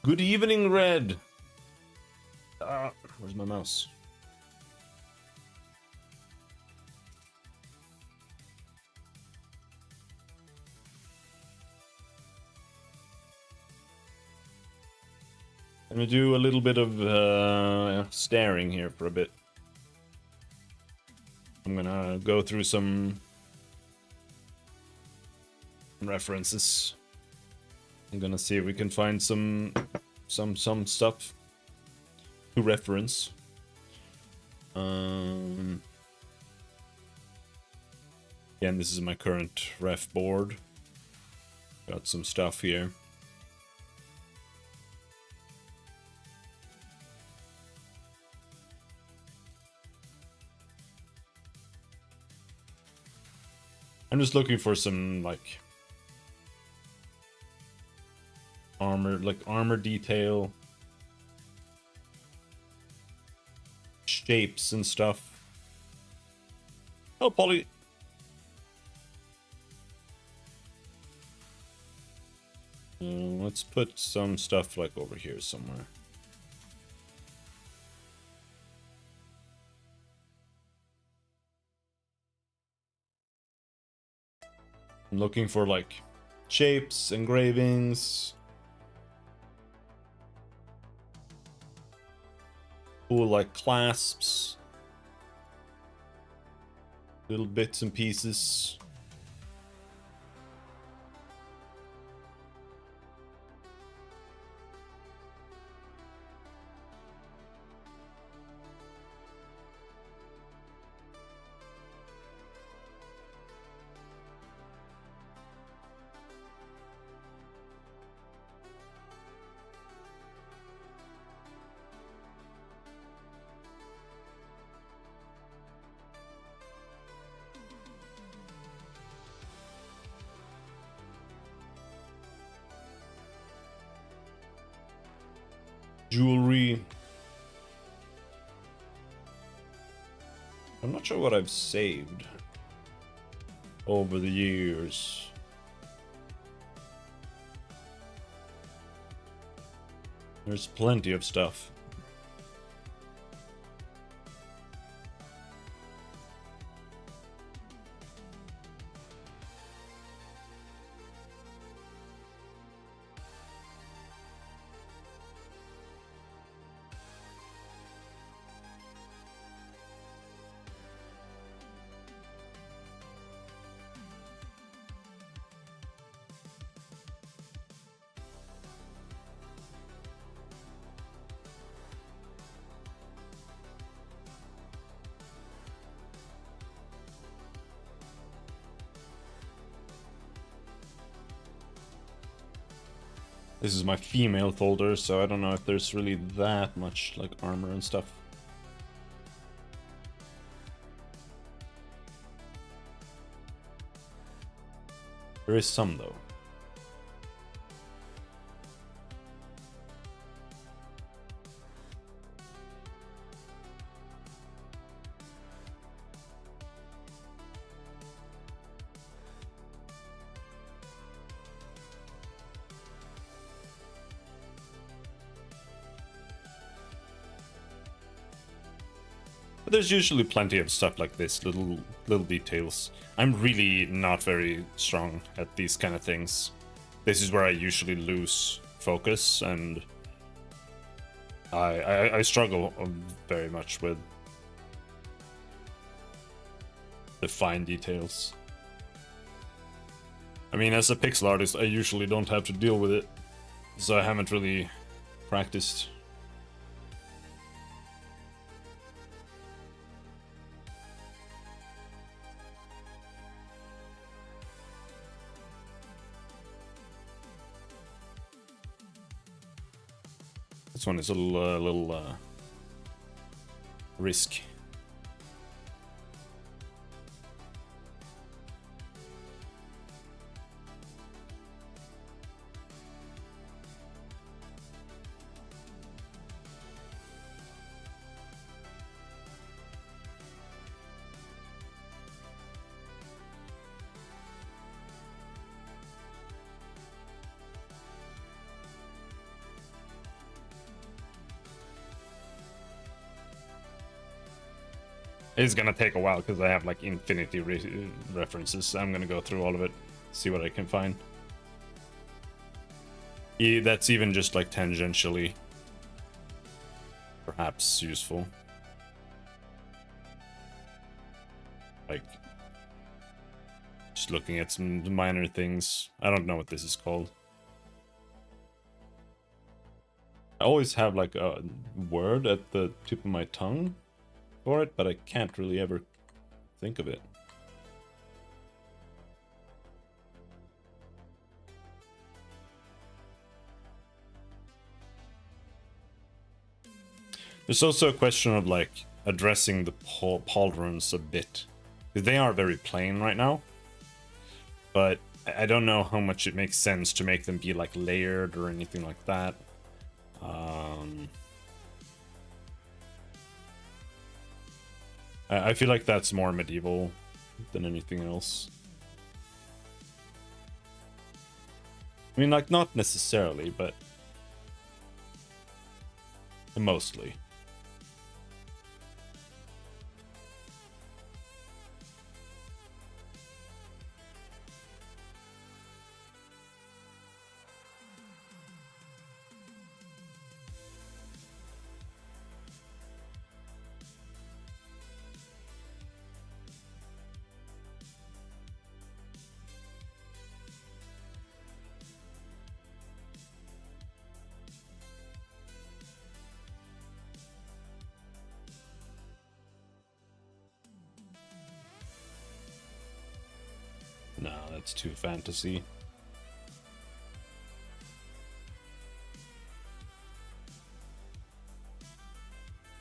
Good evening, Red. Where's my mouse? I'm gonna do a little bit of staring here for a bit. I'm gonna go through some references. I'm gonna see if we can find some stuff to reference. Again, this is my current ref board. Got some stuff here. I'm just looking for some like armor detail, shapes and stuff. Oh, Polly. Let's put some stuff like over here somewhere. I'm looking for like shapes, engravings, cool like clasps, little bits and pieces. Jewelry. I'm not sure what I've saved over the years. There's plenty of stuff. This is my female folder, so I don't know if there's really that much like armor and stuff. There is some though. But there's usually plenty of stuff like this, little details. I'm really not very strong at these kind of things. This is where I usually lose focus, and I struggle very much with the fine details. I mean, as a pixel artist, I usually don't have to deal with it, so I haven't really practiced. This one is a little risk. It's gonna take a while because I have like infinity references. I'm gonna go through all of it, see what I can find. That's even just like tangentially perhaps useful. Like just looking at some minor things. I don't know what this is called. I always have like a word at the tip of my tongue for it, but I can't really ever think of it. There's also a question of like addressing the pauldrons a bit. They are very plain right now, but I don't know how much it makes sense to make them be like layered or anything like that. I feel like that's more medieval than anything else. I mean, like, not necessarily, but mostly. No, that's too fantasy.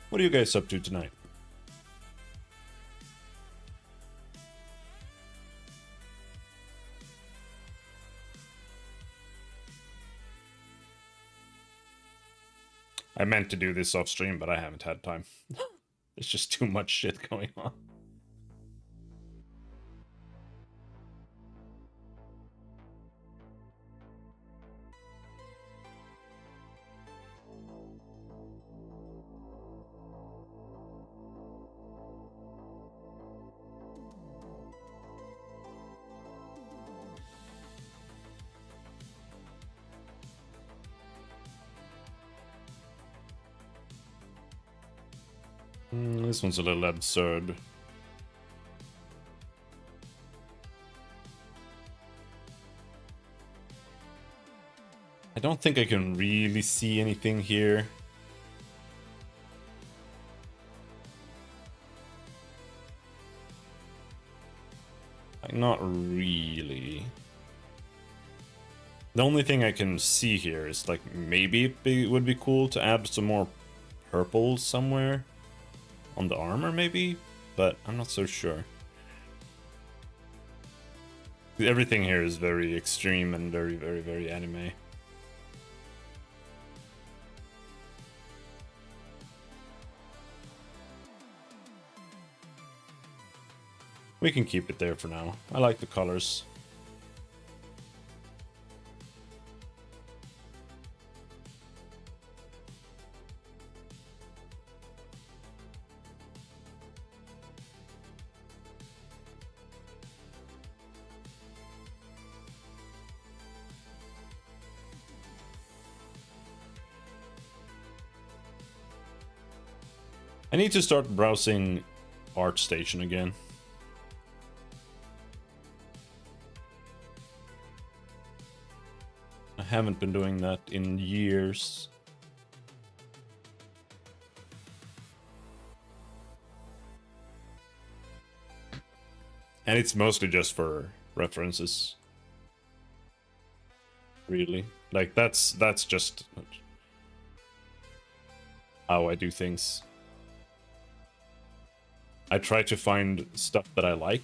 What are you guys up to tonight? I meant to do this off stream, but I haven't had time. There's just too much shit going on. This one's a little absurd. I don't think I can really see anything here. Like, not really. The only thing I can see here is like maybe it would be cool to add some more purple somewhere on the armor, maybe, but I'm not so sure. Everything here is very extreme and very, very, very anime. We can keep it there for now. I like the colors. I need to start browsing ArtStation again. I haven't been doing that in years. And it's mostly just for references. Really. Like that's just how I do things. I try to find stuff that I like,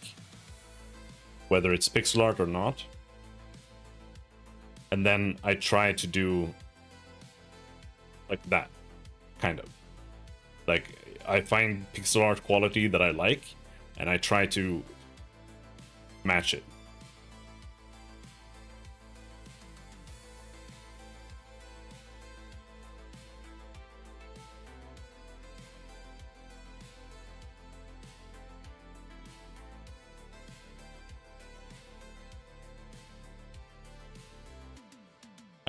whether it's pixel art or not. And then I try to do like that, kind of. Like, I find pixel art quality that I like, and I try to match it.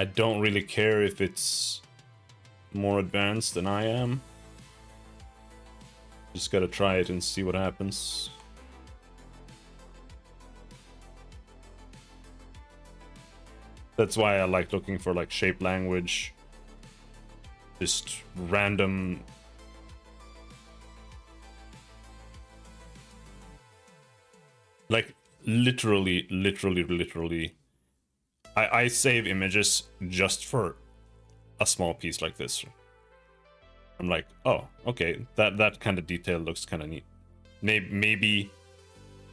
I don't really care if it's more advanced than I am. Just gotta try it and see what happens. That's why I like looking for like shape language. Just random. Like literally. I save images just for a small piece like this. I'm like, oh, okay, that kind of detail looks kind of neat. Maybe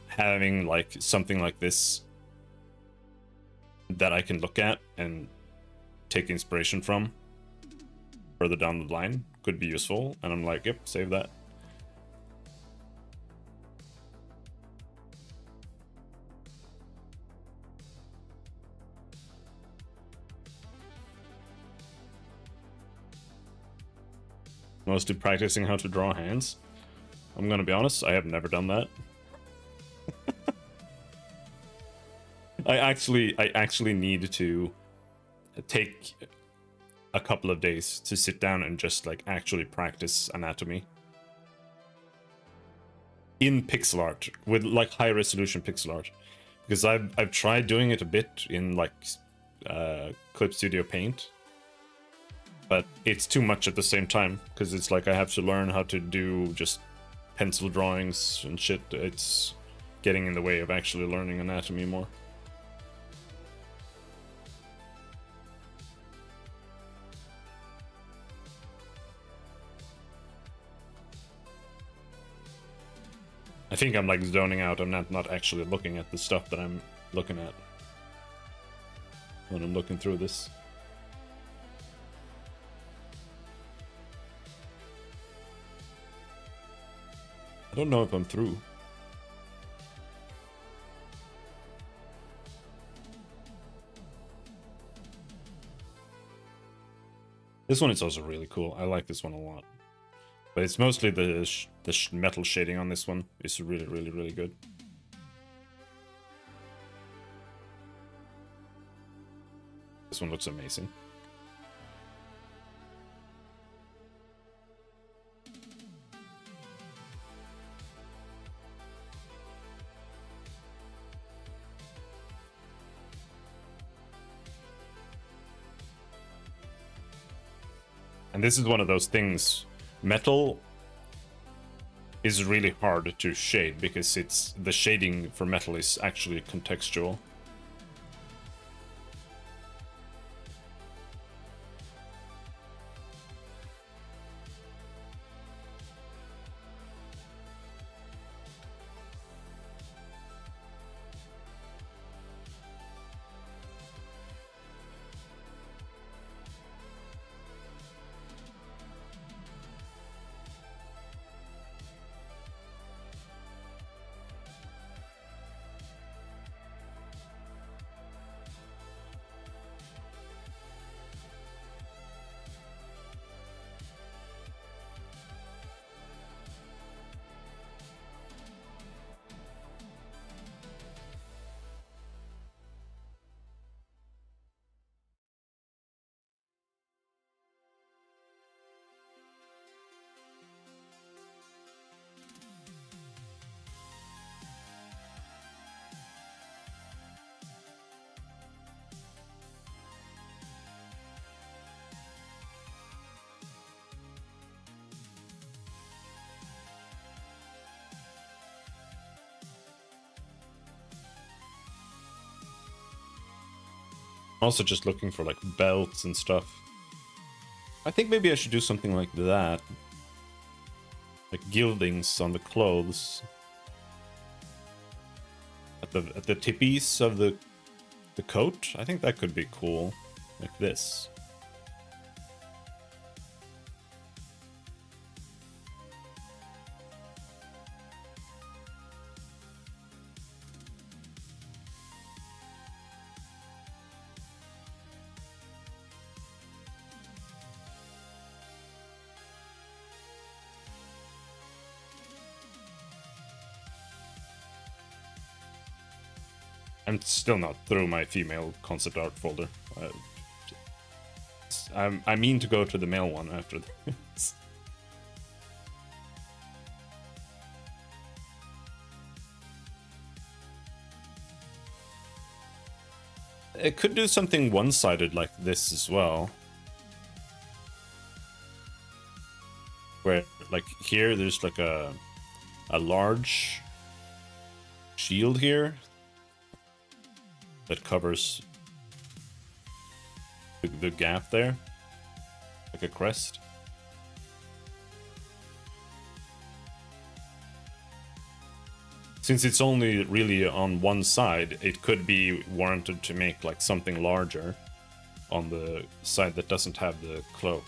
having like something like this that I can look at and take inspiration from further down the line could be useful. And I'm like, yep, save that. Mostly practicing how to draw hands. I'm gonna be honest, I have never done that. I actually need to take a couple of days to sit down and just like actually practice anatomy in pixel art with like high resolution pixel art, because I've tried doing it a bit in like Clip Studio Paint, but it's too much at the same time, because it's like I have to learn how to do just pencil drawings and shit. It's getting in the way of actually learning anatomy more. I think I'm like zoning out. I'm not actually looking at the stuff that I'm looking at when I'm looking through this. I don't know if I'm through. This one is also really cool. I like this one a lot. But it's mostly the metal shading on this one is really good. This one looks amazing. And this is one of those things. Metal is really hard to shade because it's the shading for metal is actually contextual. Also just looking for like belts and stuff. I think maybe I should do something like that. Like gildings on the clothes. At the tippies of the coat. I think that could be cool. Like this. I'm still not through my female concept art folder. I mean to go to the male one after this. It could do something one-sided like this as well. Where, like, here there's like a large shield here that covers the gap there, like a crest. Since it's only really on one side, it could be warranted to make like something larger on the side that doesn't have the cloak.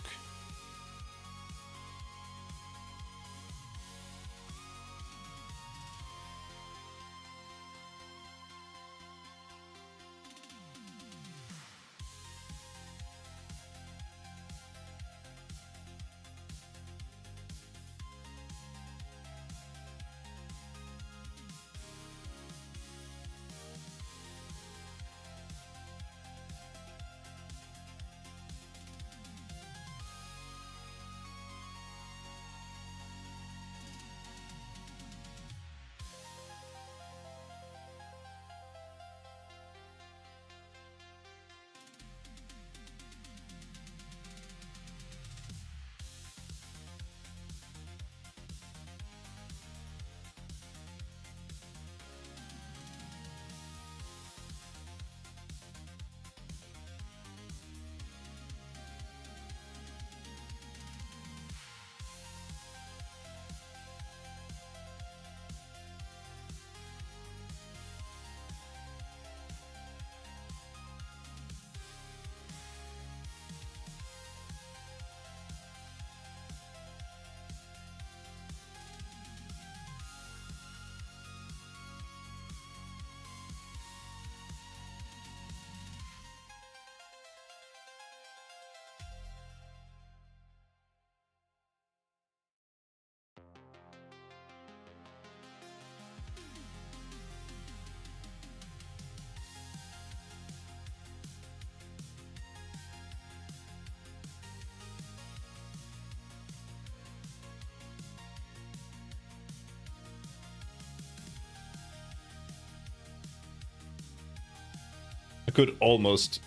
I could almost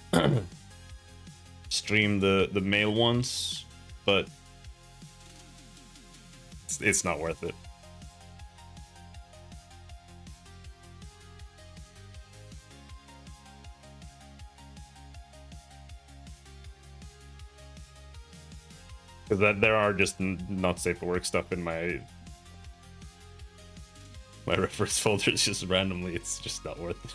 stream the male ones, but it's not worth it. Because there are just not safe for work stuff in my reference folders just randomly. It's just not worth it.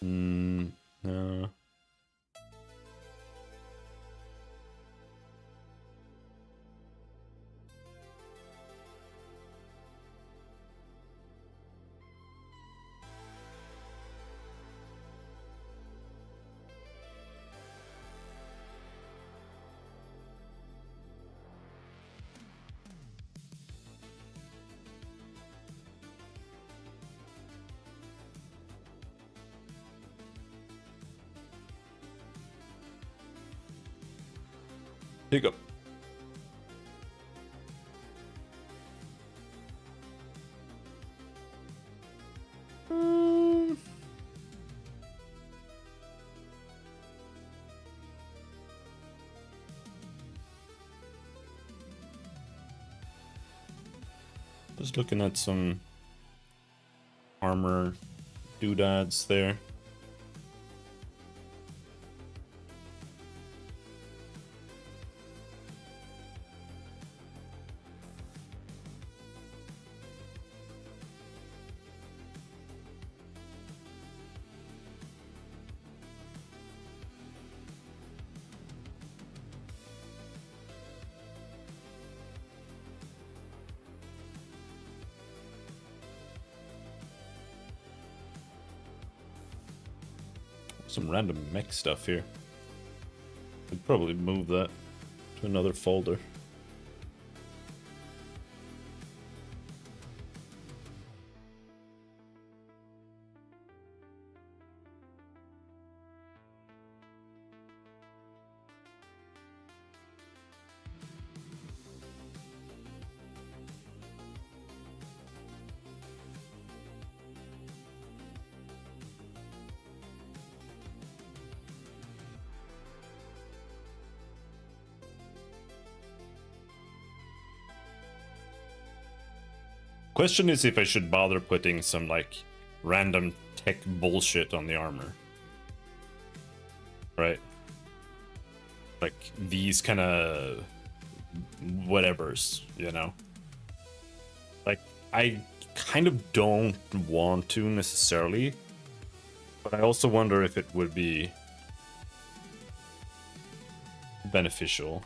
No. Here you go. Just looking at some armor doodads there. Some random mech stuff here. I'd probably move that to another folder. Question is if I should bother putting some like random tech bullshit on the armor. Right? Like these kind of whatevers, you know? Like I kind of don't want to necessarily, but I also wonder if it would be beneficial.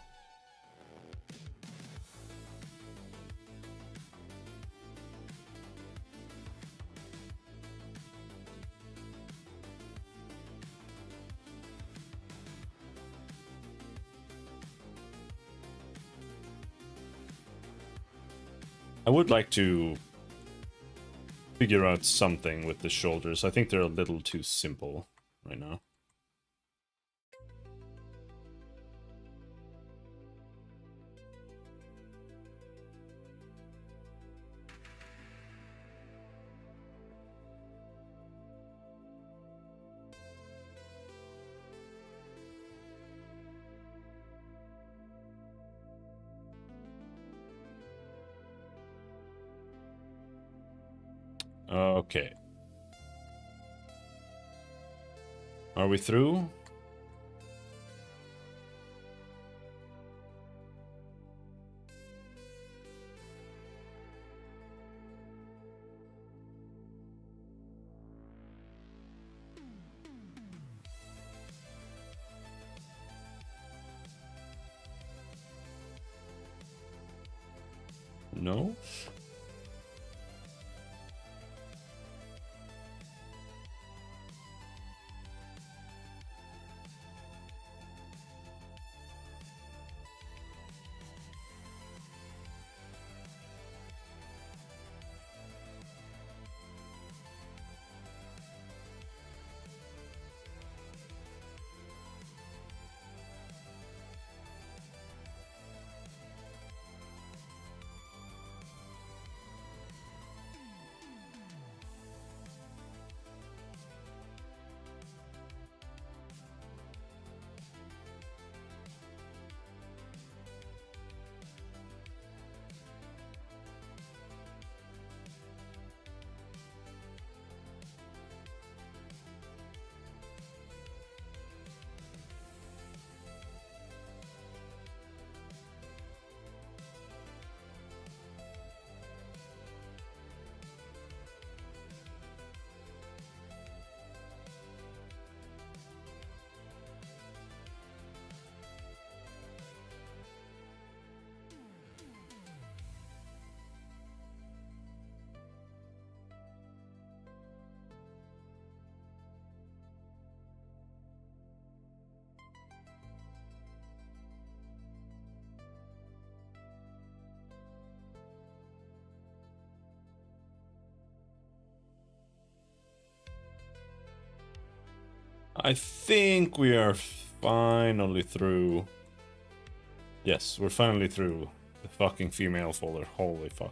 I would like to figure out something with the shoulders. I think they're a little too simple right now. Okay. Are we through? No? I think we are finally through. Yes, we're finally through the fucking female folder. Holy fuck.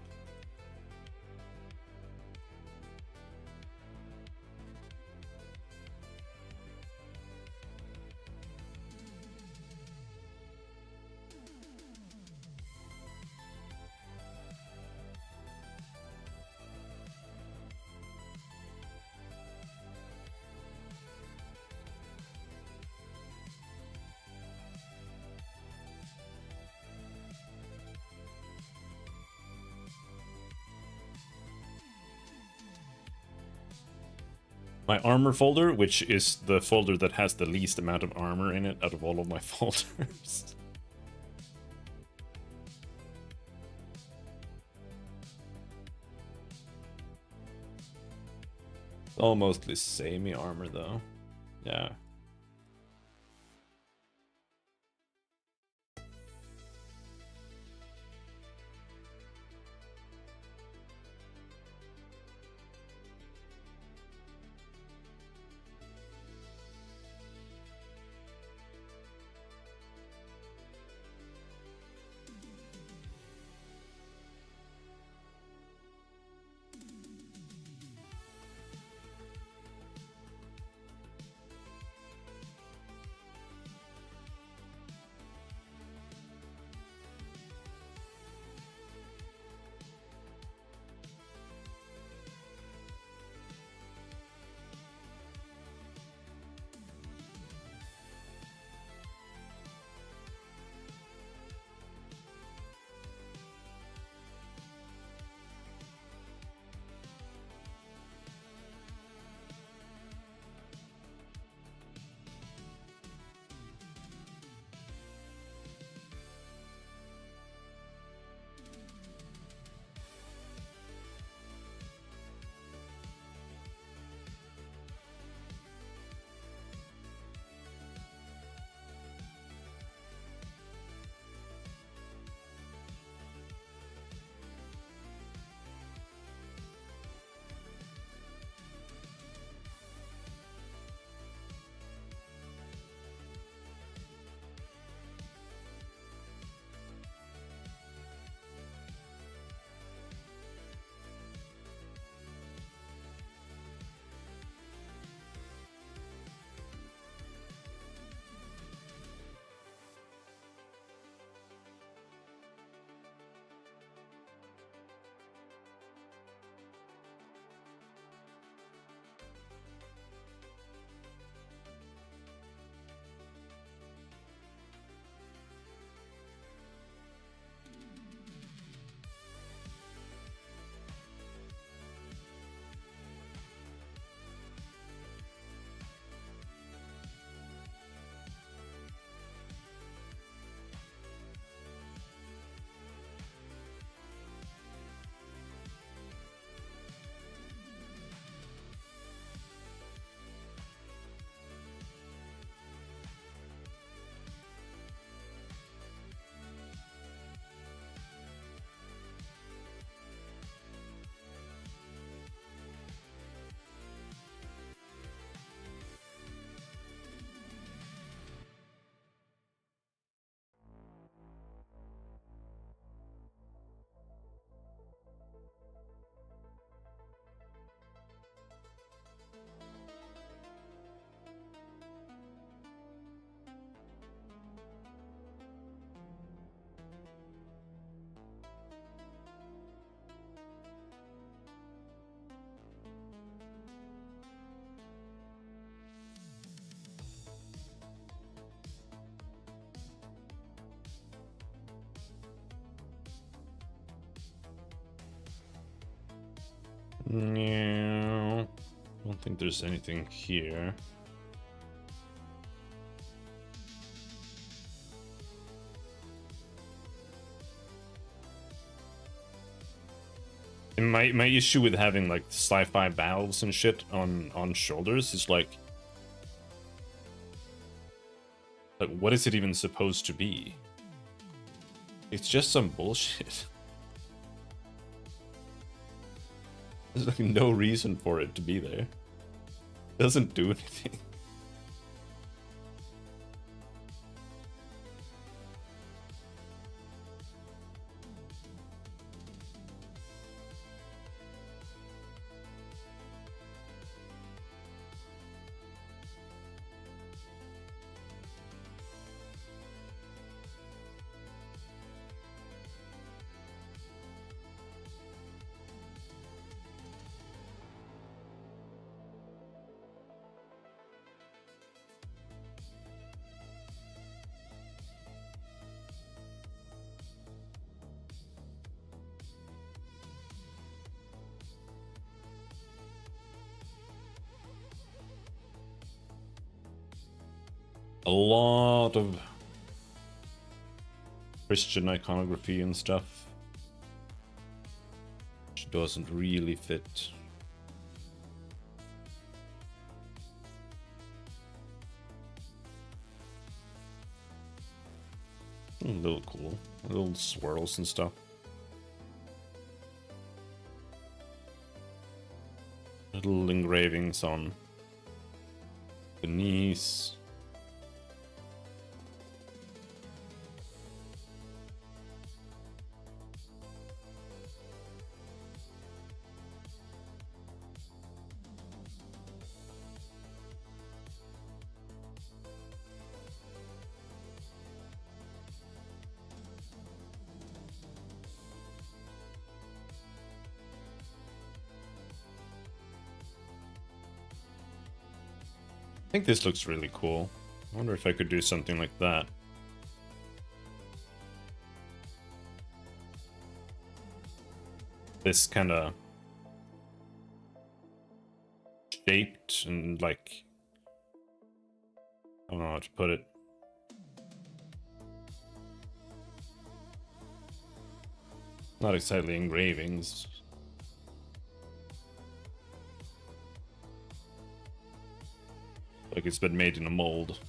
My armor folder, which is the folder that has the least amount of armor in it out of all of my folders. All mostly semi-armor though. Yeah. No, I don't think there's anything here. And my issue with having like sci-fi valves and shit on shoulders is like what is it even supposed to be? It's just some bullshit. There's like no reason for it to be there. It doesn't do anything. A lot of Christian iconography and stuff, which doesn't really fit. A little cool. Little swirls and stuff. Little engravings on the knees. I think this looks really cool. I wonder if I could do something like that. This kind of shaped and like, I don't know how to put it. Not exactly engravings. Like it's been made in a mold.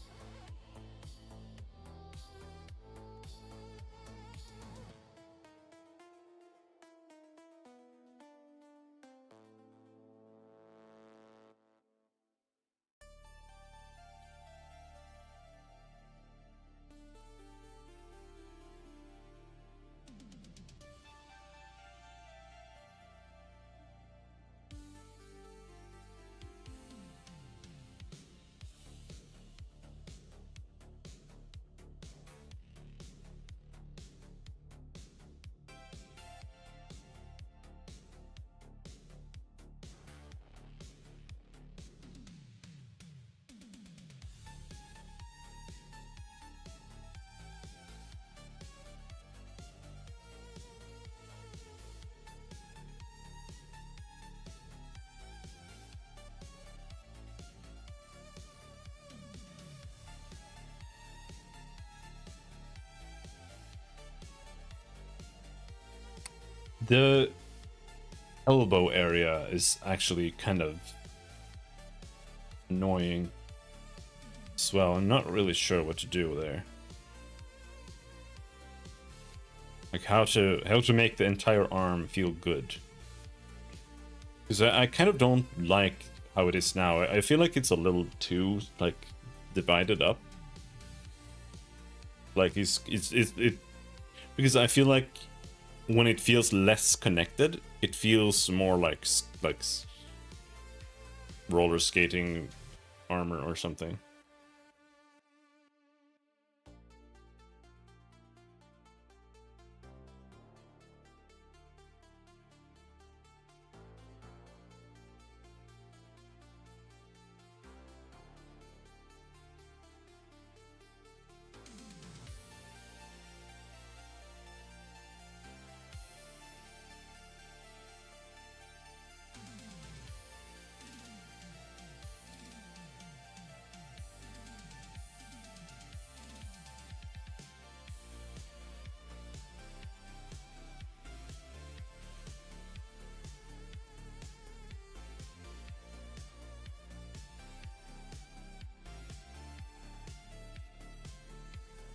The elbow area is actually kind of annoying as well. I'm not really sure what to do there. Like how to make the entire arm feel good. Because I kind of don't like how it is now. I feel like it's a little too like divided up. Like it because I feel like when it feels less connected, it feels more like roller skating armor or something.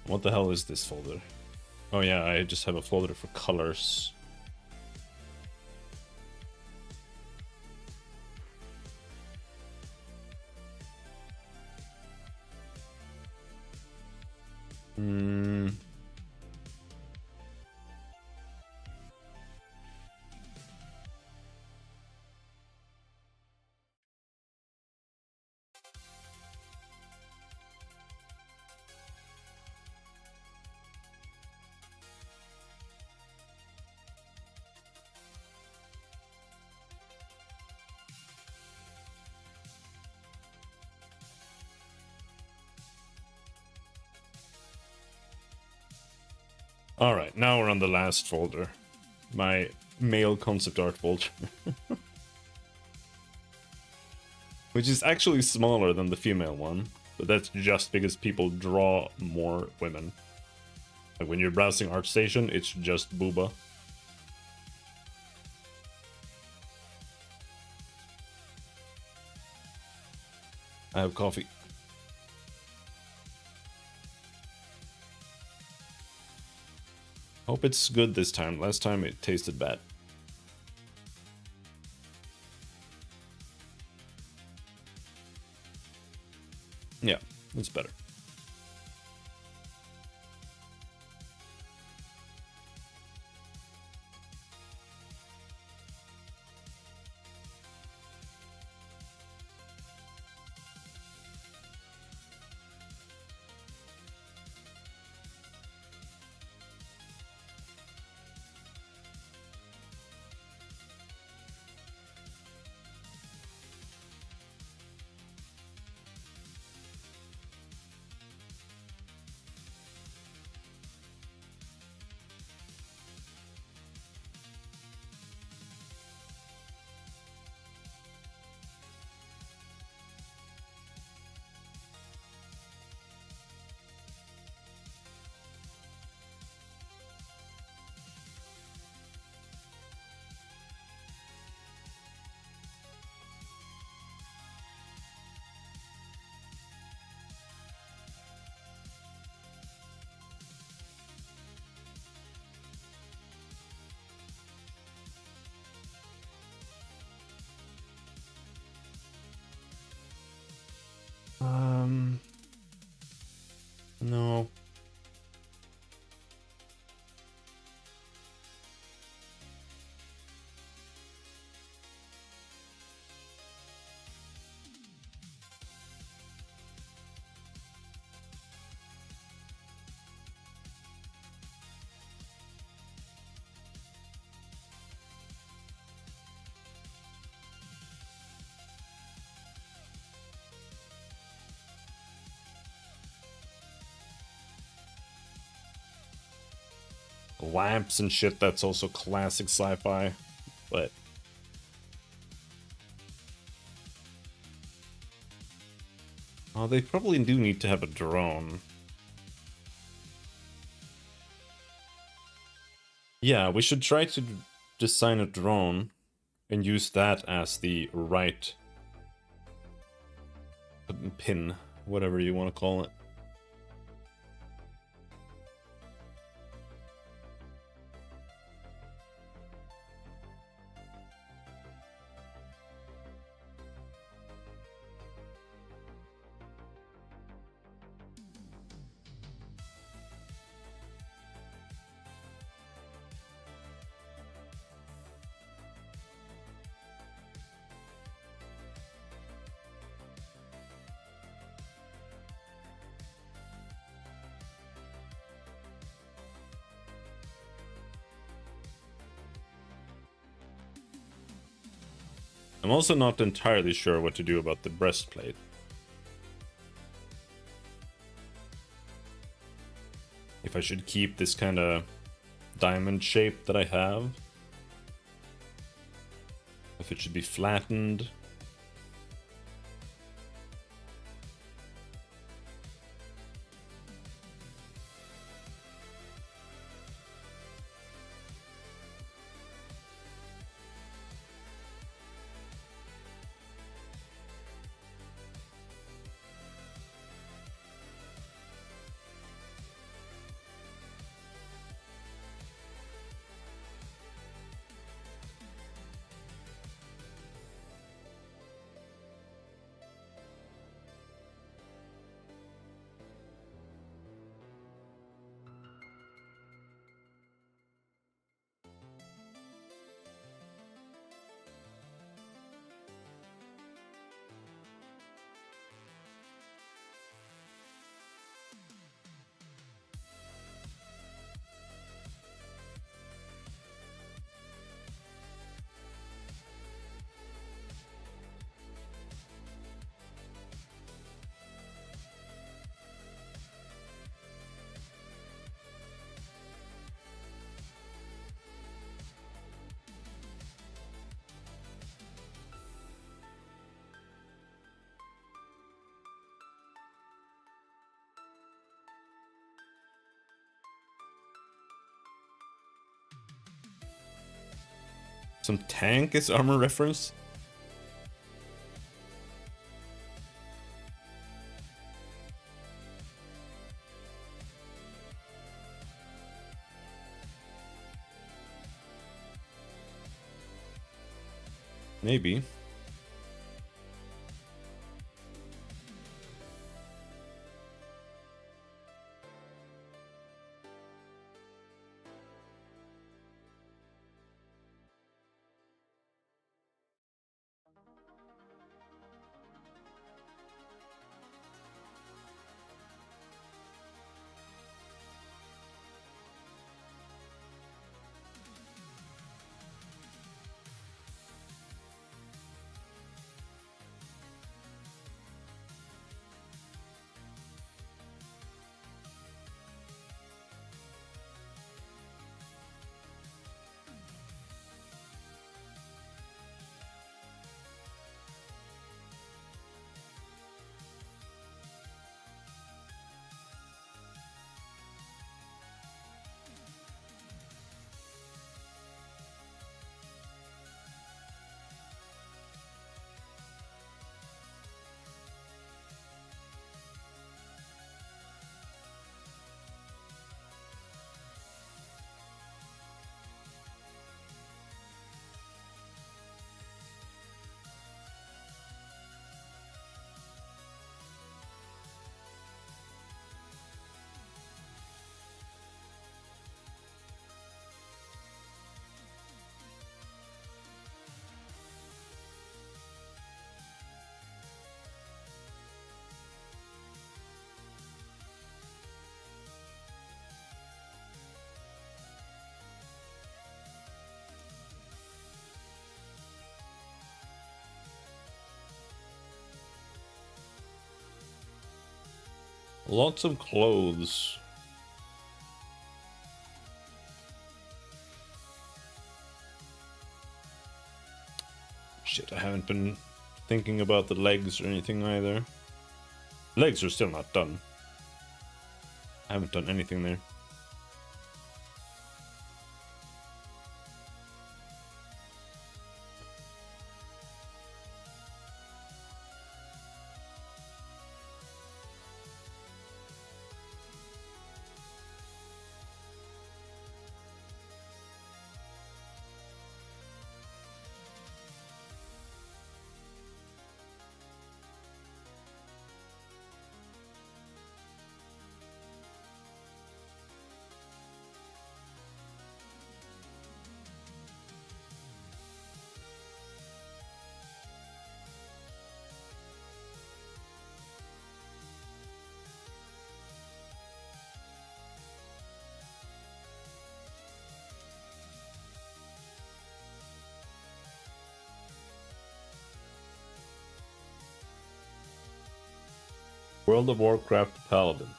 What the hell is this folder? Oh yeah, I just have a folder for colors. Alright, now we're on the last folder. My male concept art folder. Which is actually smaller than the female one. But that's just because people draw more women. Like when you're browsing ArtStation, it's just booba. I have coffee. Hope it's good this time. Last time it tasted bad. Yeah, it's better. No. Lamps and shit, that's also classic sci-fi, but oh, they probably do need to have a drone. Yeah, we should try to design a drone and use that as the right pin, whatever you want to call it. I'm also not entirely sure what to do about the breastplate. If I should keep this kind of diamond shape that I have. If it should be flattened. Some tank is armor reference? Maybe. Lots of clothes. Shit, I haven't been thinking about the legs or anything either. Legs are still not done. I haven't done anything there. World of Warcraft Paladin.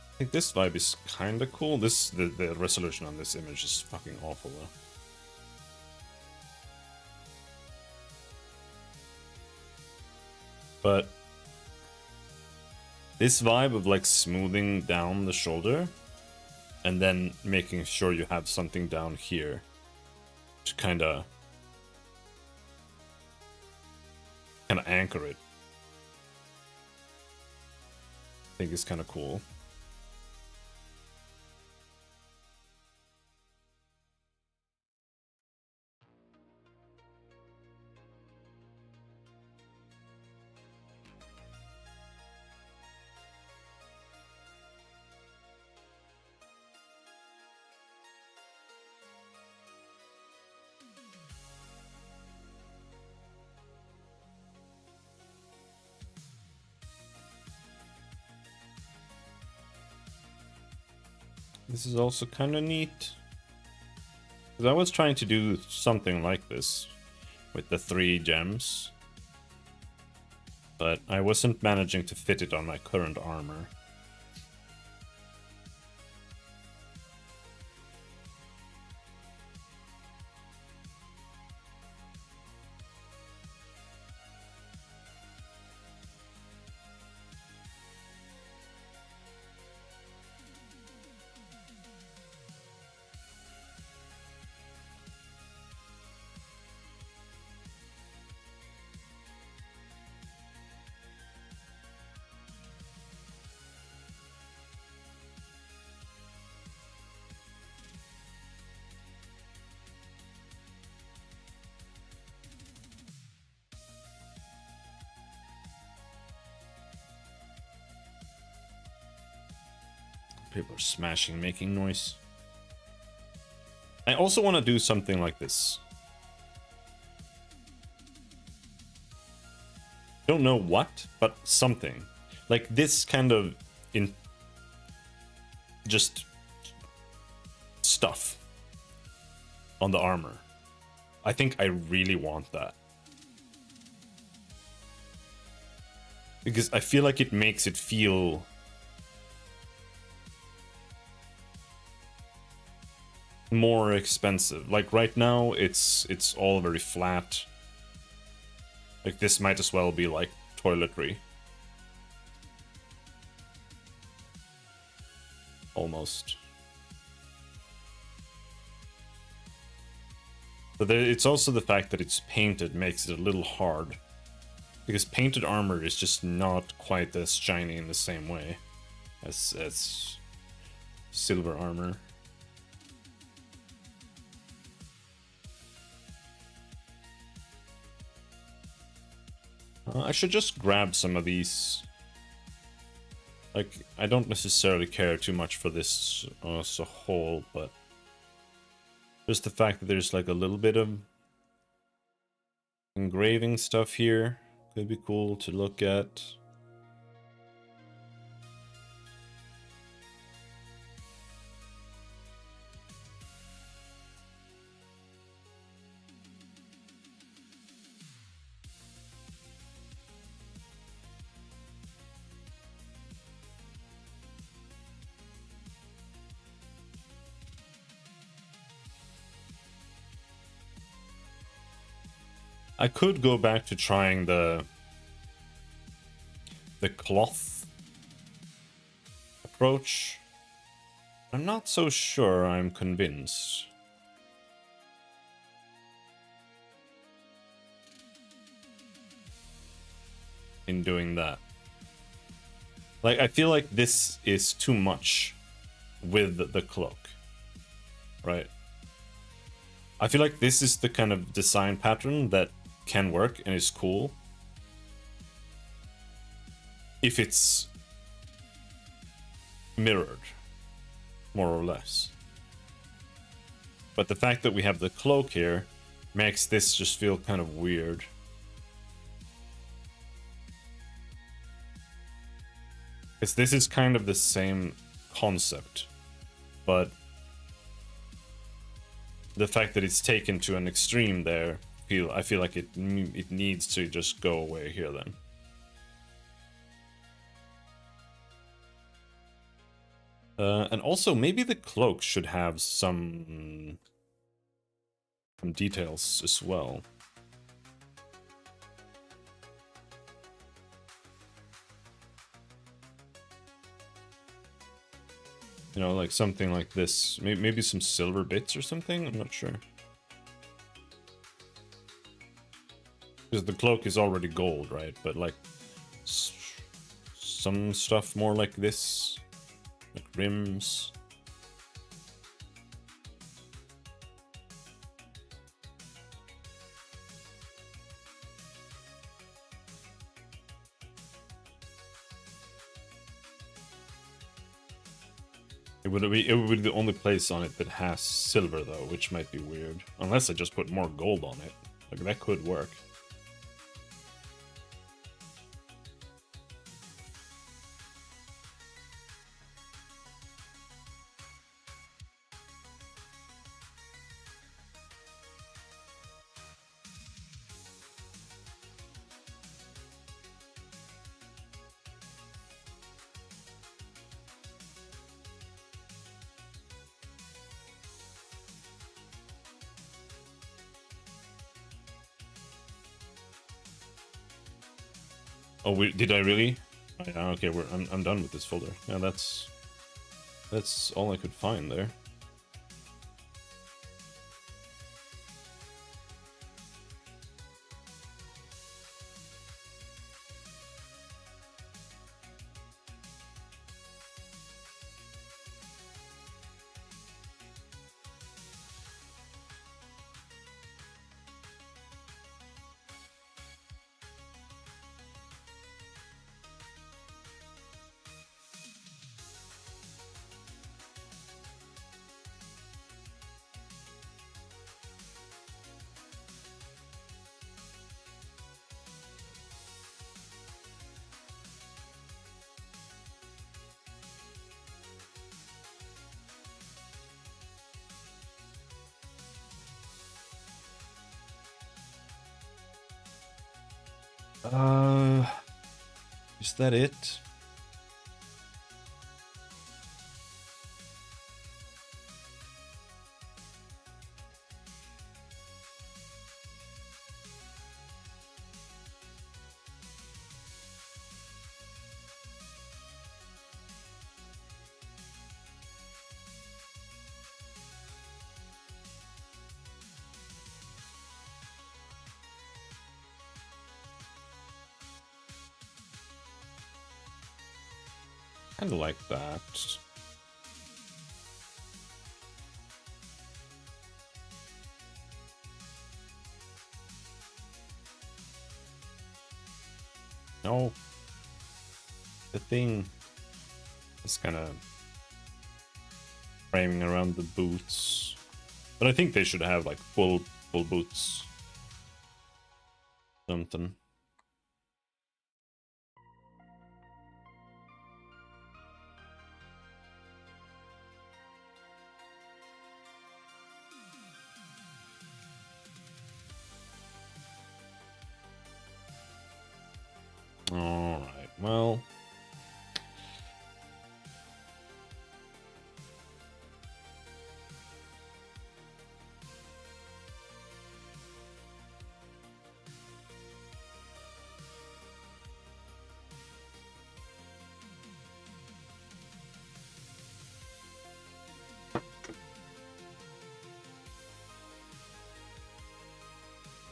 I think this vibe is kind of cool. The resolution on this image is fucking awful though. But this vibe of like smoothing down the shoulder and then making sure you have something down here to kind of anchor it, I think is kind of cool. This is also kind of neat. Because I was trying to do something like this with the 3 gems, but I wasn't managing to fit it on my current armor. People are smashing, making noise. I also want to do something like this. Don't know what, but something. Like this kind of just stuff on the armor. I think I really want that. Because I feel like it makes it feel more expensive. Like right now it's all very flat. Like this might as well be like toiletry. Almost. But it's also the fact that it's painted makes it a little hard. Because painted armor is just not quite as shiny in the same way as silver armor. I should just grab some of these. Like, I don't necessarily care too much for this as a whole, but just the fact that there's like a little bit of engraving stuff here could be cool to look at. I could go back to trying the cloth approach. I'm not so sure I'm convinced. In doing that. Like, I feel like this is too much with the cloak, right? I feel like this is the kind of design pattern that can work and is cool if it's mirrored, more or less. But the fact that we have the cloak here makes this just feel kind of weird. Because this is kind of the same concept, but the fact that it's taken to an extreme there, I feel like it needs to just go away here then. And also maybe the cloak should have some details as well. You know, like something like this. Maybe some silver bits or something? I'm not sure. Because the cloak is already gold, right? But like some stuff more like this. Like rims. It would be the only place on it that has silver though, which might be weird. Unless I just put more gold on it. Like that could work. Oh, did I really? Oh, yeah, okay, I'm done with this folder. Yeah, that's all I could find there. Is that it? Kind of like that. No. The thing is kind of framing around the boots. But I think they should have like full boots. Something. Alright, well.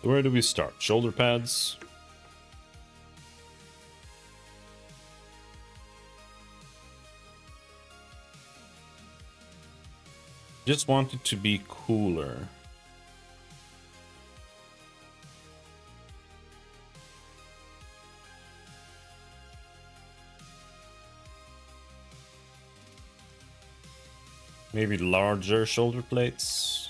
Where do we start? Shoulder pads? Just want it to be cooler. Maybe larger shoulder plates.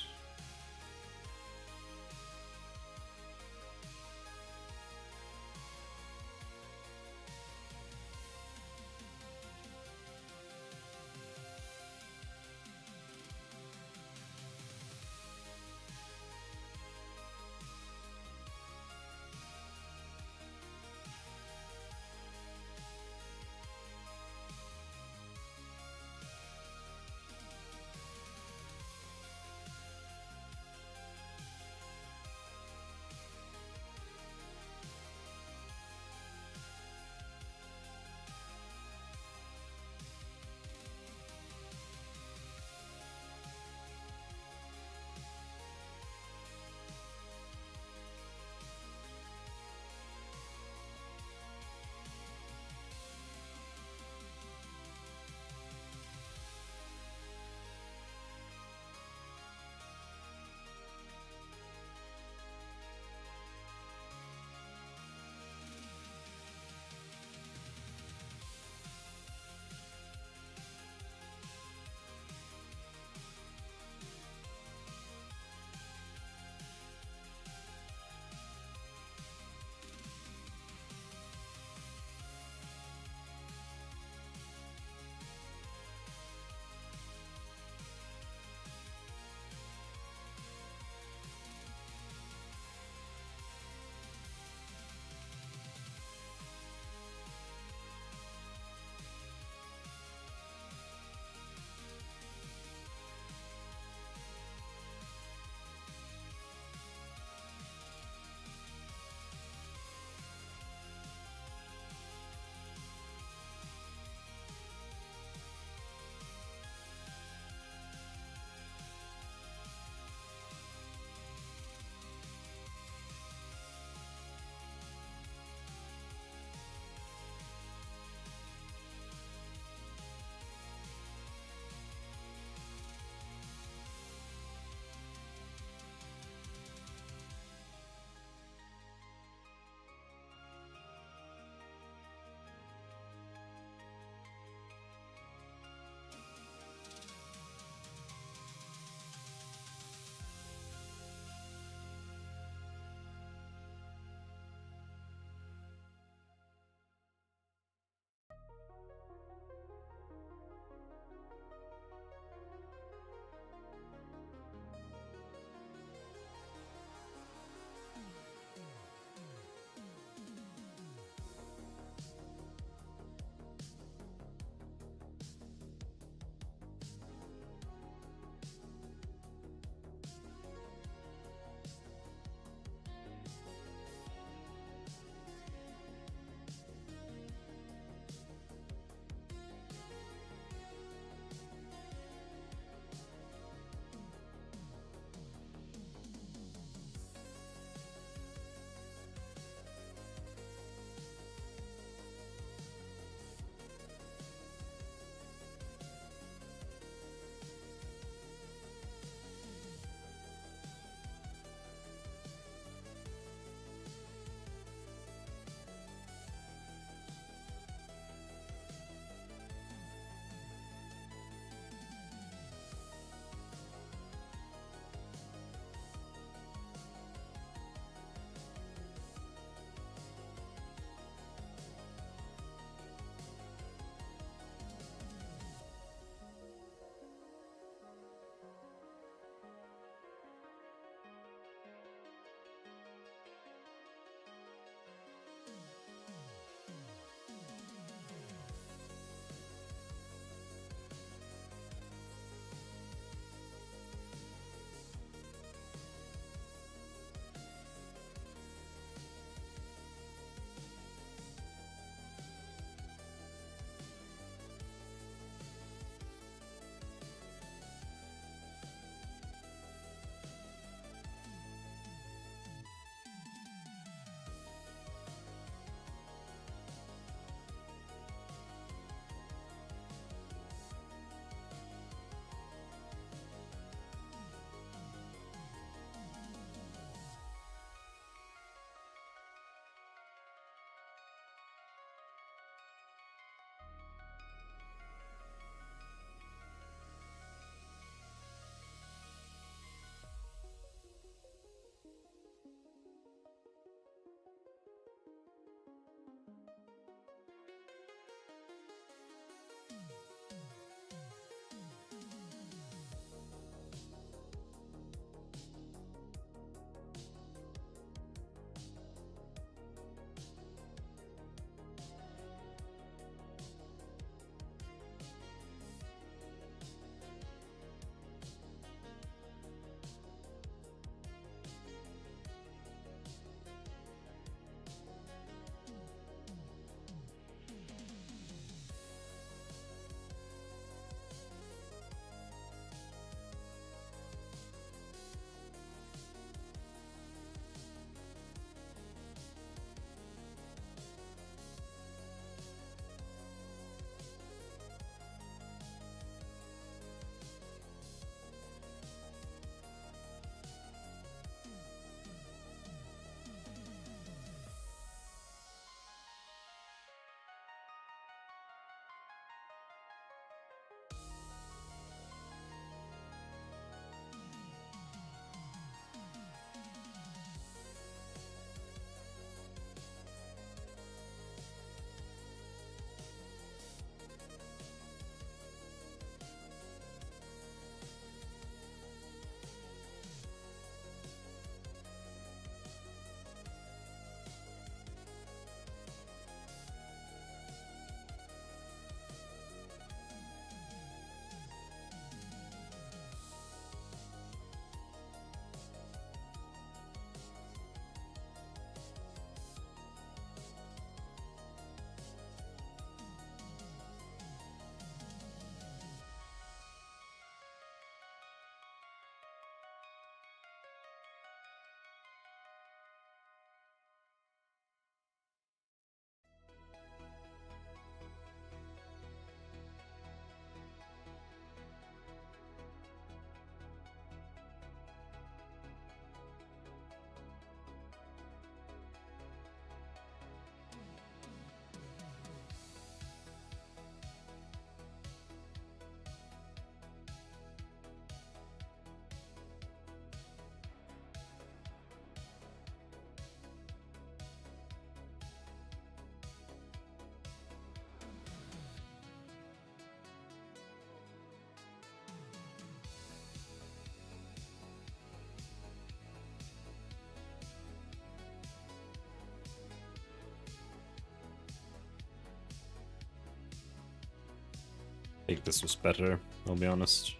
I think this was better, I'll be honest.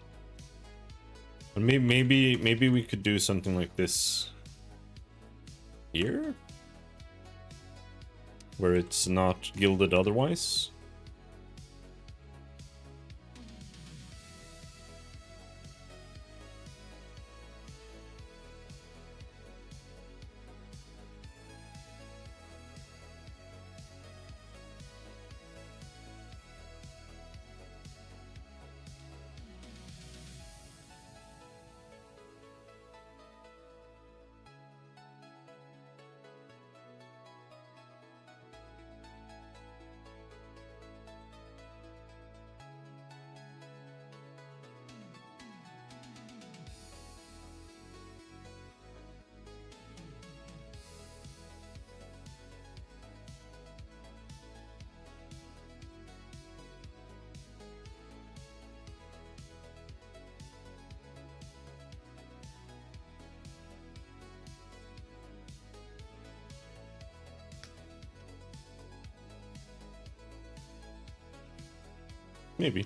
But maybe we could do something like this here? Where it's not gilded otherwise? Maybe.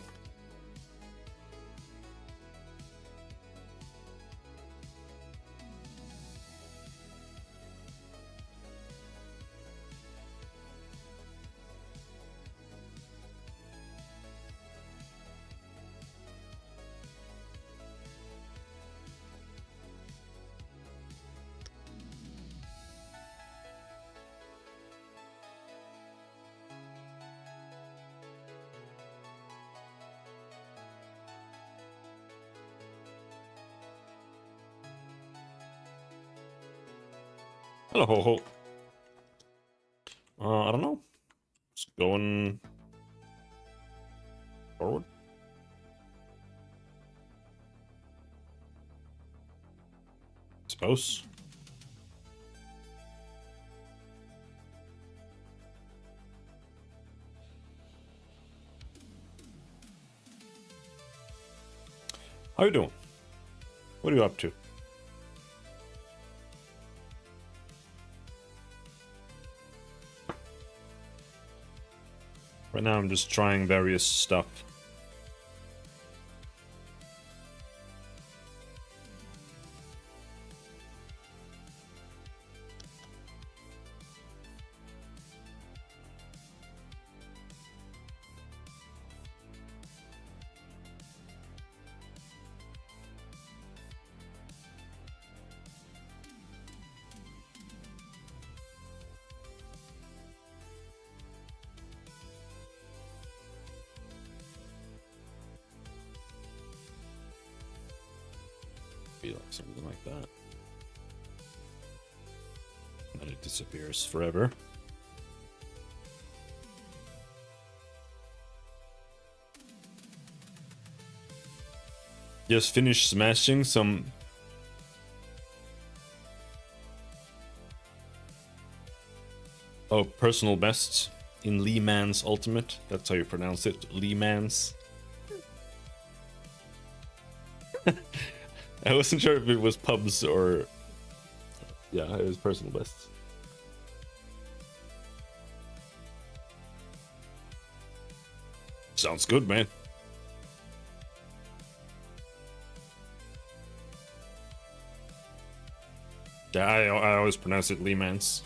Hello, ho, ho. I don't know. Just going forward. Suppose. How you doing? What are you up to? Right now I'm just trying various stuff. Be like something like that. And then it disappears forever. Just finished smashing some personal bests in Lee Man's Ultimate. That's how you pronounce it, Lee Man's. I wasn't sure if it was pubs or... Yeah, it was personal bests. Sounds good, man. Yeah, I always pronounce it Lee Man's.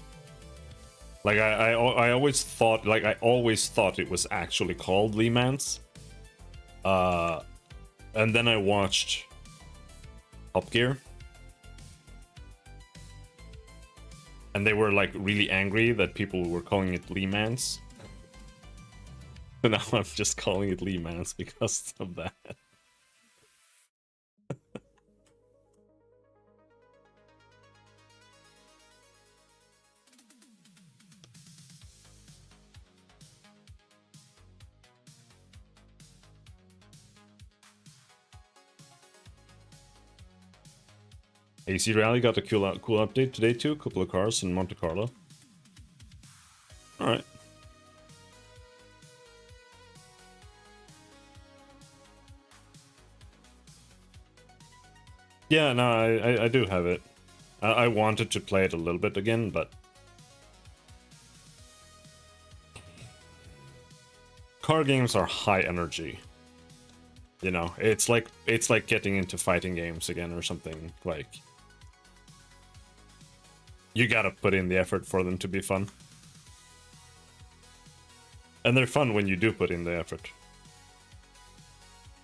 Like I always thought it was actually called Lee Man's. And then I watched Top Gear, and they were like really angry that people were calling it Lee Man's. So now I'm just calling it Lee Man's because of that. AC Rally got a cool update today too. A couple of cars in Monte Carlo. All right. Yeah, no, I do have it. I wanted to play it a little bit again, but car games are high energy. You know, it's like getting into fighting games again or something. Like, you gotta put in the effort for them to be fun. And they're fun when you do put in the effort.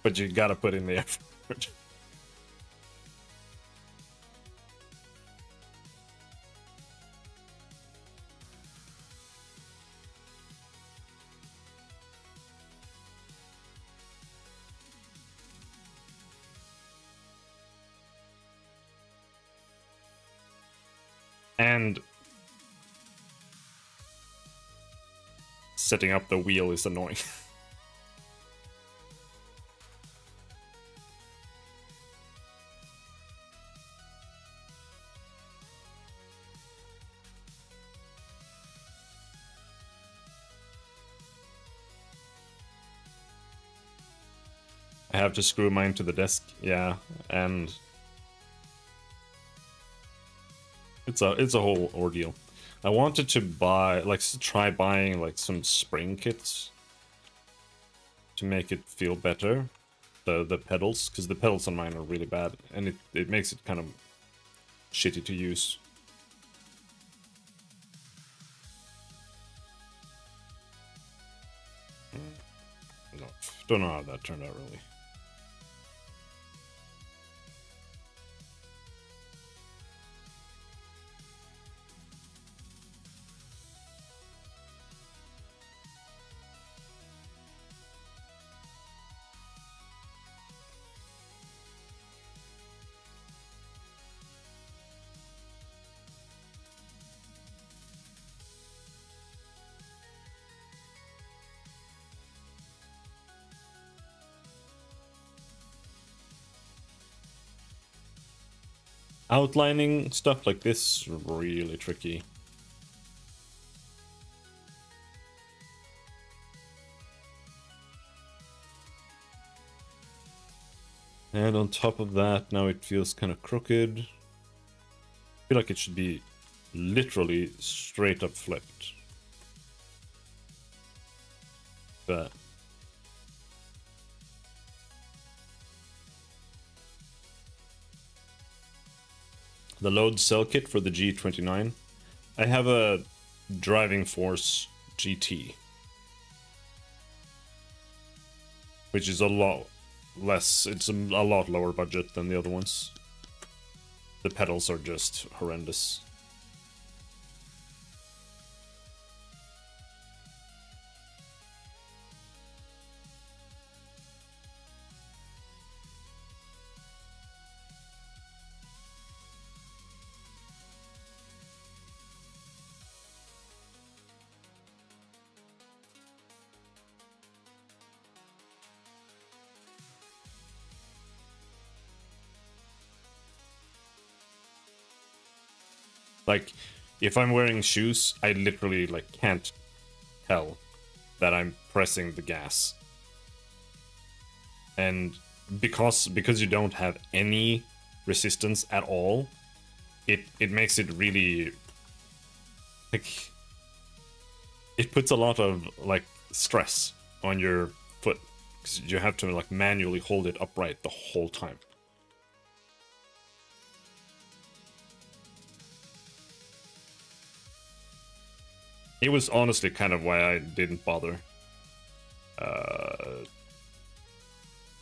But you gotta put in the effort. And setting up the wheel is annoying. I have to screw mine to the desk, yeah, and it's a whole ordeal. I wanted to buy, like, try buying like some spring kits to make it feel better, the pedals, because the pedals on mine are really bad, and it makes it kind of shitty to use. No, don't know how that turned out really. Outlining stuff like this is really tricky. And on top of that, now it feels kind of crooked. I feel like it should be literally straight up flipped. But the load cell kit for the G29. I have a Driving Force GT, which is a lot less, it's a lot lower budget than the other ones. The pedals are just horrendous. Like, if I'm wearing shoes, I literally, like, can't tell that I'm pressing the gas. And because you don't have any resistance at all, it makes it really, like, it puts a lot of, like, stress on your foot, because you have to, like, manually hold it upright the whole time. It was honestly kind of why I didn't bother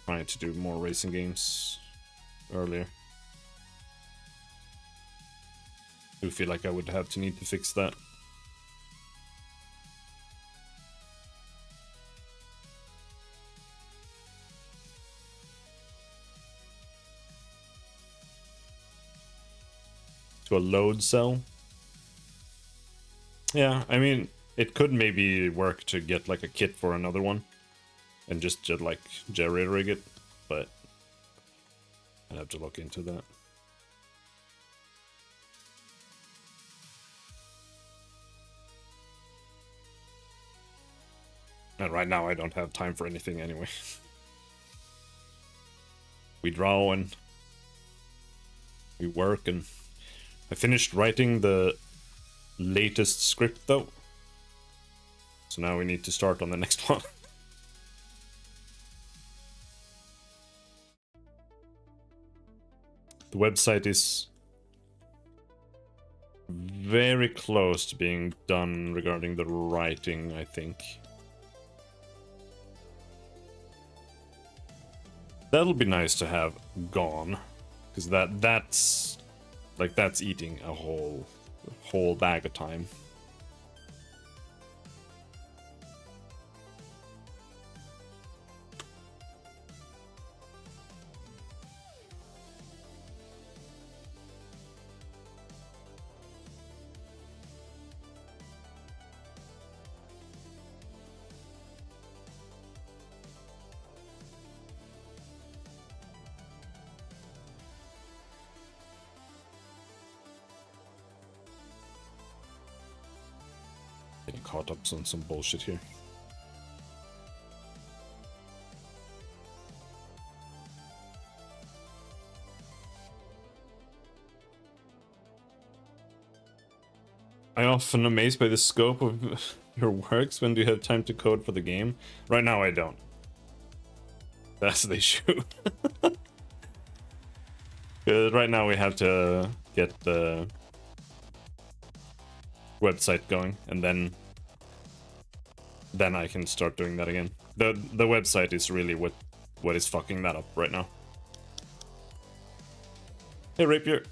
trying to do more racing games earlier. I do feel like I would have to need to fix that. To a load cell. Yeah, I mean, it could maybe work to get like a kit for another one and just like jerry rig it, but I'd have to look into that. And right now I don't have time for anything anyway. We draw and we work, and I finished writing the latest script though, so now we need to start on the next one. The website is very close to being done regarding the writing, I think. That'll be nice to have gone, because that's eating a whole bag of time. Getting caught up on some bullshit here. I often amazed by the scope of your works. When do you have time to code for the game? Right now I don't. That's the issue. Right now we have to get the website going, and then I can start doing that again. The website is really what is fucking that up right now. Hey, Rapier.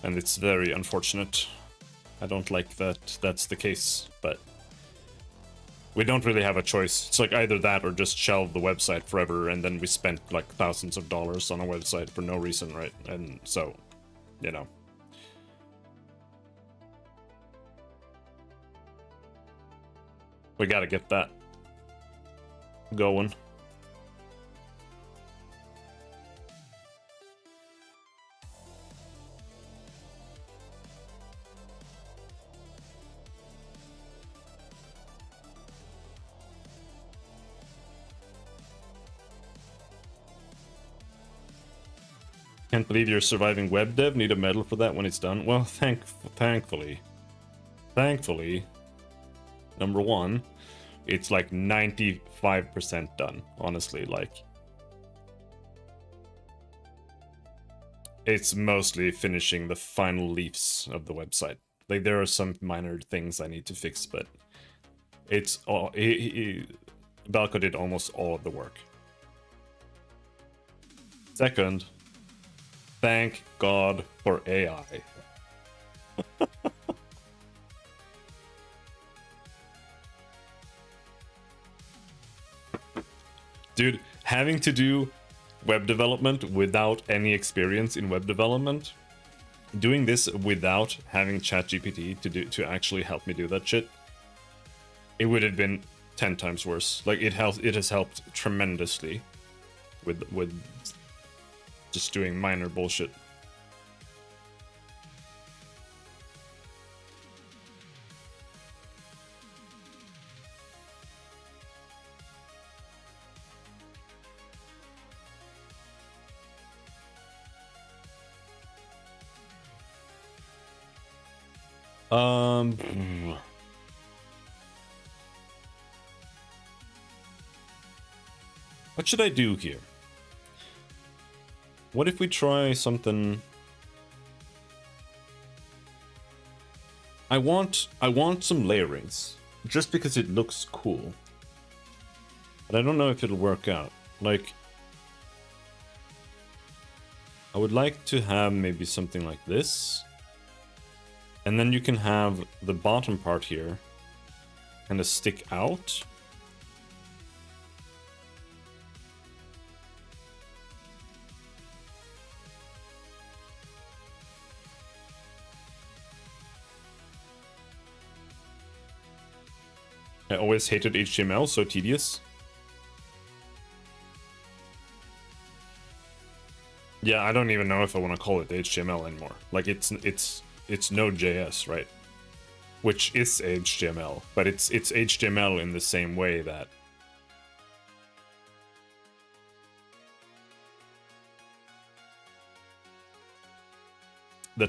And it's very unfortunate. I don't like that that's the case, but we don't really have a choice. It's like either that or just shelve the website forever, and then we spent like thousands of dollars on a website for no reason, right? And so, you know. We gotta get that going. Can't believe you're surviving web dev. Need a medal for that when it's done. Well, thankfully, number one, it's like 95% done, honestly. Like, it's mostly finishing the final leaves of the website. Like, there are some minor things I need to fix, but it's all... Balco did almost all of the work. Second, thank God for AI. Dude, having to do web development without any experience in web development, doing this without having ChatGPT to actually help me do that shit, it would have been 10 times worse. Like, it has helped tremendously with just doing minor bullshit. What should I do here? What if we try something? I want some layerings, just because it looks cool. But I don't know if it'll work out. Like, I would like to have maybe something like this. And then you can have the bottom part here kind of stick out. I always hated HTML, so tedious. Yeah, I don't even know if I want to call it HTML anymore. Like, it's Node.js, right? Which is HTML, but it's HTML in the same way that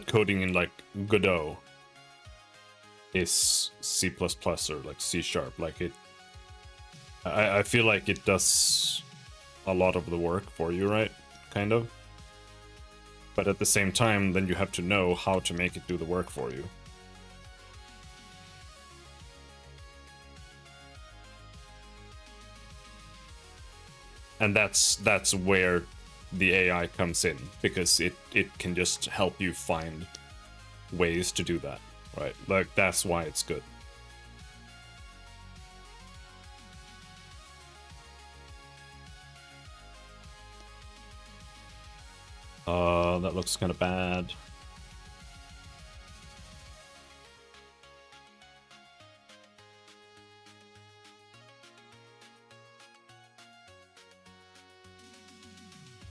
coding in like Godot is C++ or like C#. Like, I feel like it does a lot of the work for you, right? Kind of. But at the same time, then you have to know how to make it do the work for you. And that's where the AI comes in, because it can just help you find ways to do that, right? Like, that's why it's good. That looks kind of bad.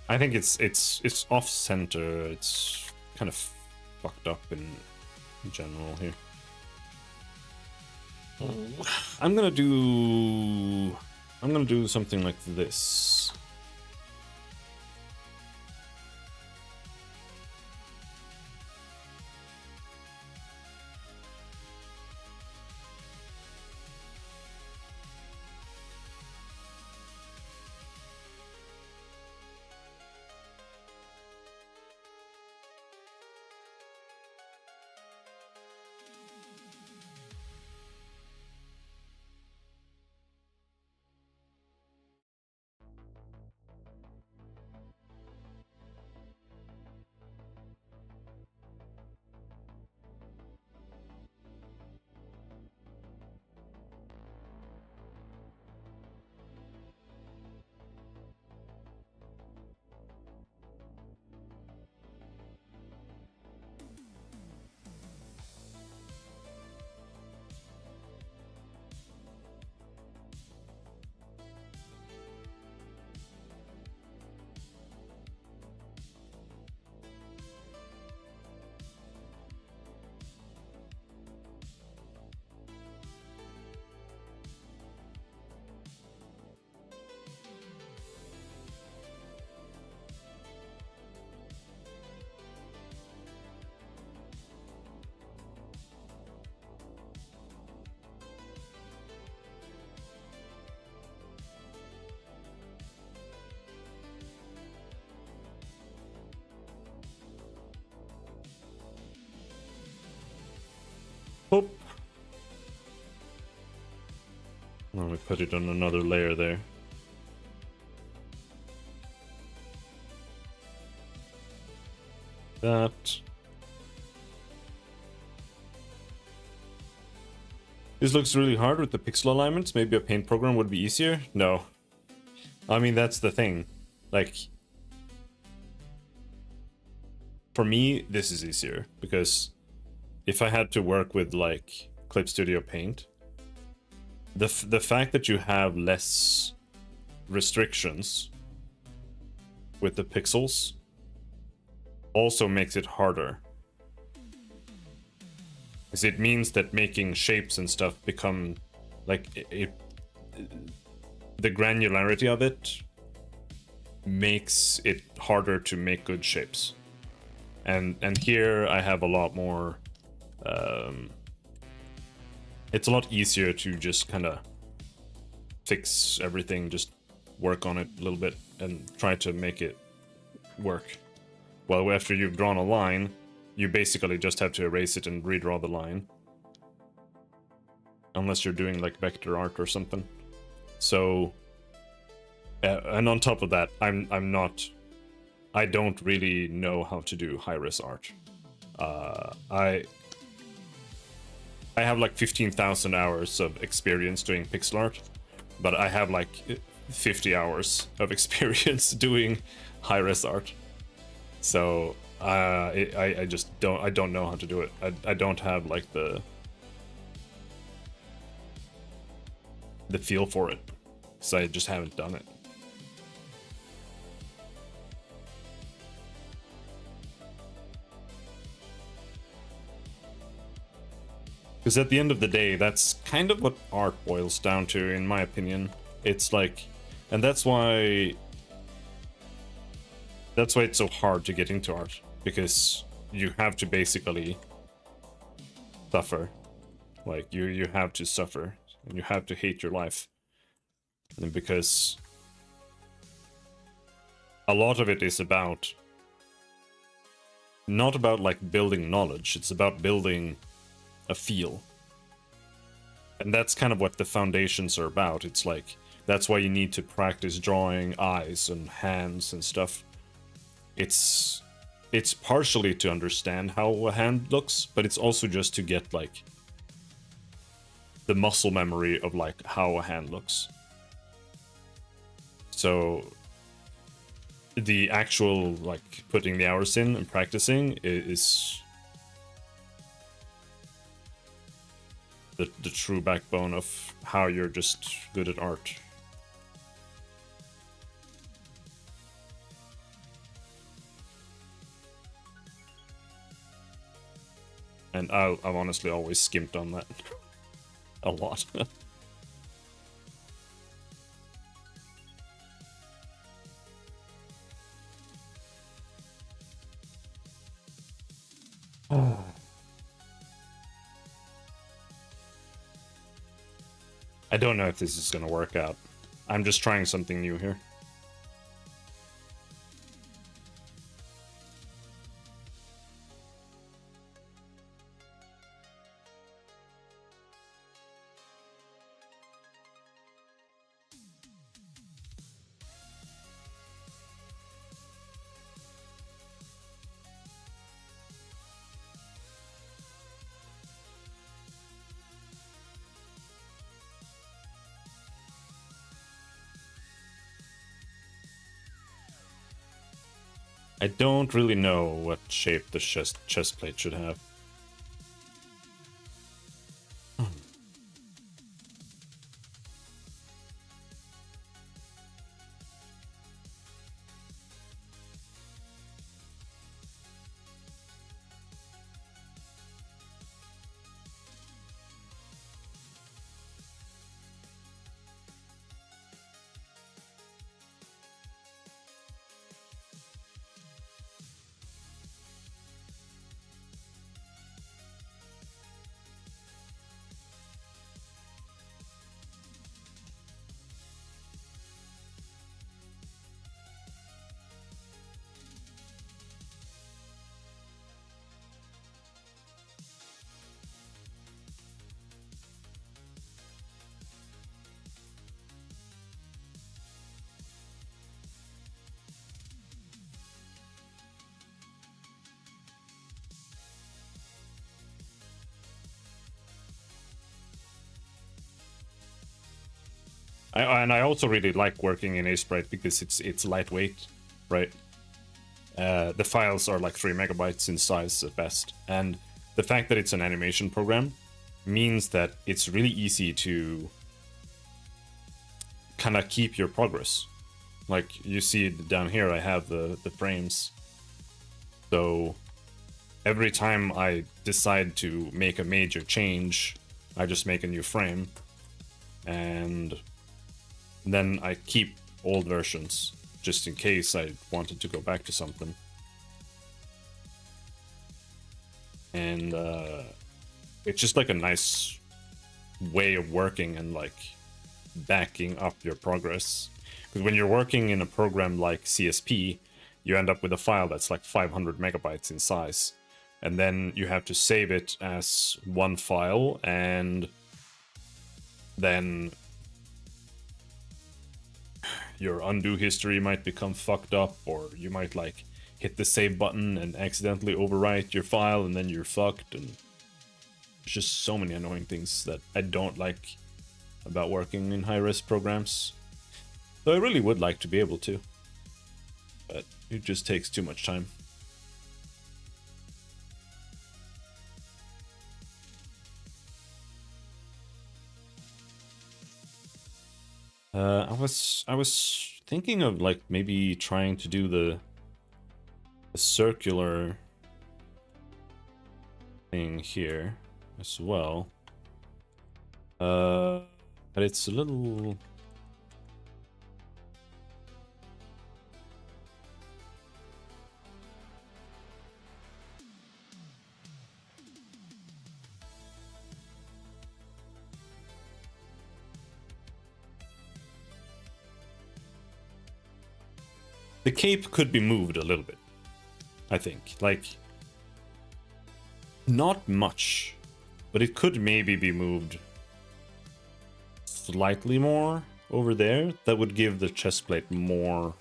I think it's off center. It's kind of fucked up in general here. I'm gonna do something like this. Boop. Let me put it on another layer there. That. This looks really hard with the pixel alignments. Maybe a paint program would be easier? No. I mean, that's the thing. Like, for me, this is easier, because if I had to work with like Clip Studio Paint, the fact that you have less restrictions with the pixels also makes it harder. Because it means that making shapes and stuff become like the granularity of it makes it harder to make good shapes. And here I have a lot more. It's a lot easier to just kind of fix everything, just work on it a little bit and try to make it work. Well, after you've drawn a line, you basically just have to erase it and redraw the line. Unless you're doing like vector art or something. So, and on top of that, I don't really know how to do high-res art. I have like 15,000 hours of experience doing pixel art, but I have like 50 hours of experience doing high-res art. So I just don't know how to do it. I don't have like the feel for it, so I just haven't done it. Because at the end of the day, that's kind of what art boils down to, in my opinion. It's like, and that's why it's so hard to get into art, because you have to basically suffer. Like, you have to suffer, and you have to hate your life. And because a lot of it is about not about like building knowledge, it's about building a feel. And that's kind of what the foundations are about. It's like, that's why you need to practice drawing eyes and hands and stuff. It's partially to understand how a hand looks, but it's also just to get like the muscle memory of like how a hand looks. So the actual like putting the hours in and practicing is the true backbone of how you're just good at art. And I've honestly always skimped on that a lot. I don't know if this is gonna work out. I'm just trying something new here. I don't really know what shape the chest plate should have. I also really like working in Sprite because it's lightweight, right? The files are like 3 megabytes in size at best, and the fact that it's an animation program means that it's really easy to kind of keep your progress. Like you see down here, I have the frames, so every time I decide to make a major change, I just make a new frame, and then I keep old versions just in case I wanted to go back to something. And it's just like a nice way of working and like backing up your progress. Because when you're working in a program like CSP, you end up with a file that's like 500 megabytes in size. And then you have to save it as one file, and then your undo history might become fucked up, or you might like hit the save button and accidentally overwrite your file, and then you're fucked. And there's just so many annoying things that I don't like about working in high-res programs. Though I really would like to be able to, but it just takes too much time. I was thinking of like maybe trying to do the circular thing here as well. But it's a little... The cape could be moved a little bit, I think. Like, Not much, but it could maybe be moved slightly more over there. That would give the chest plate more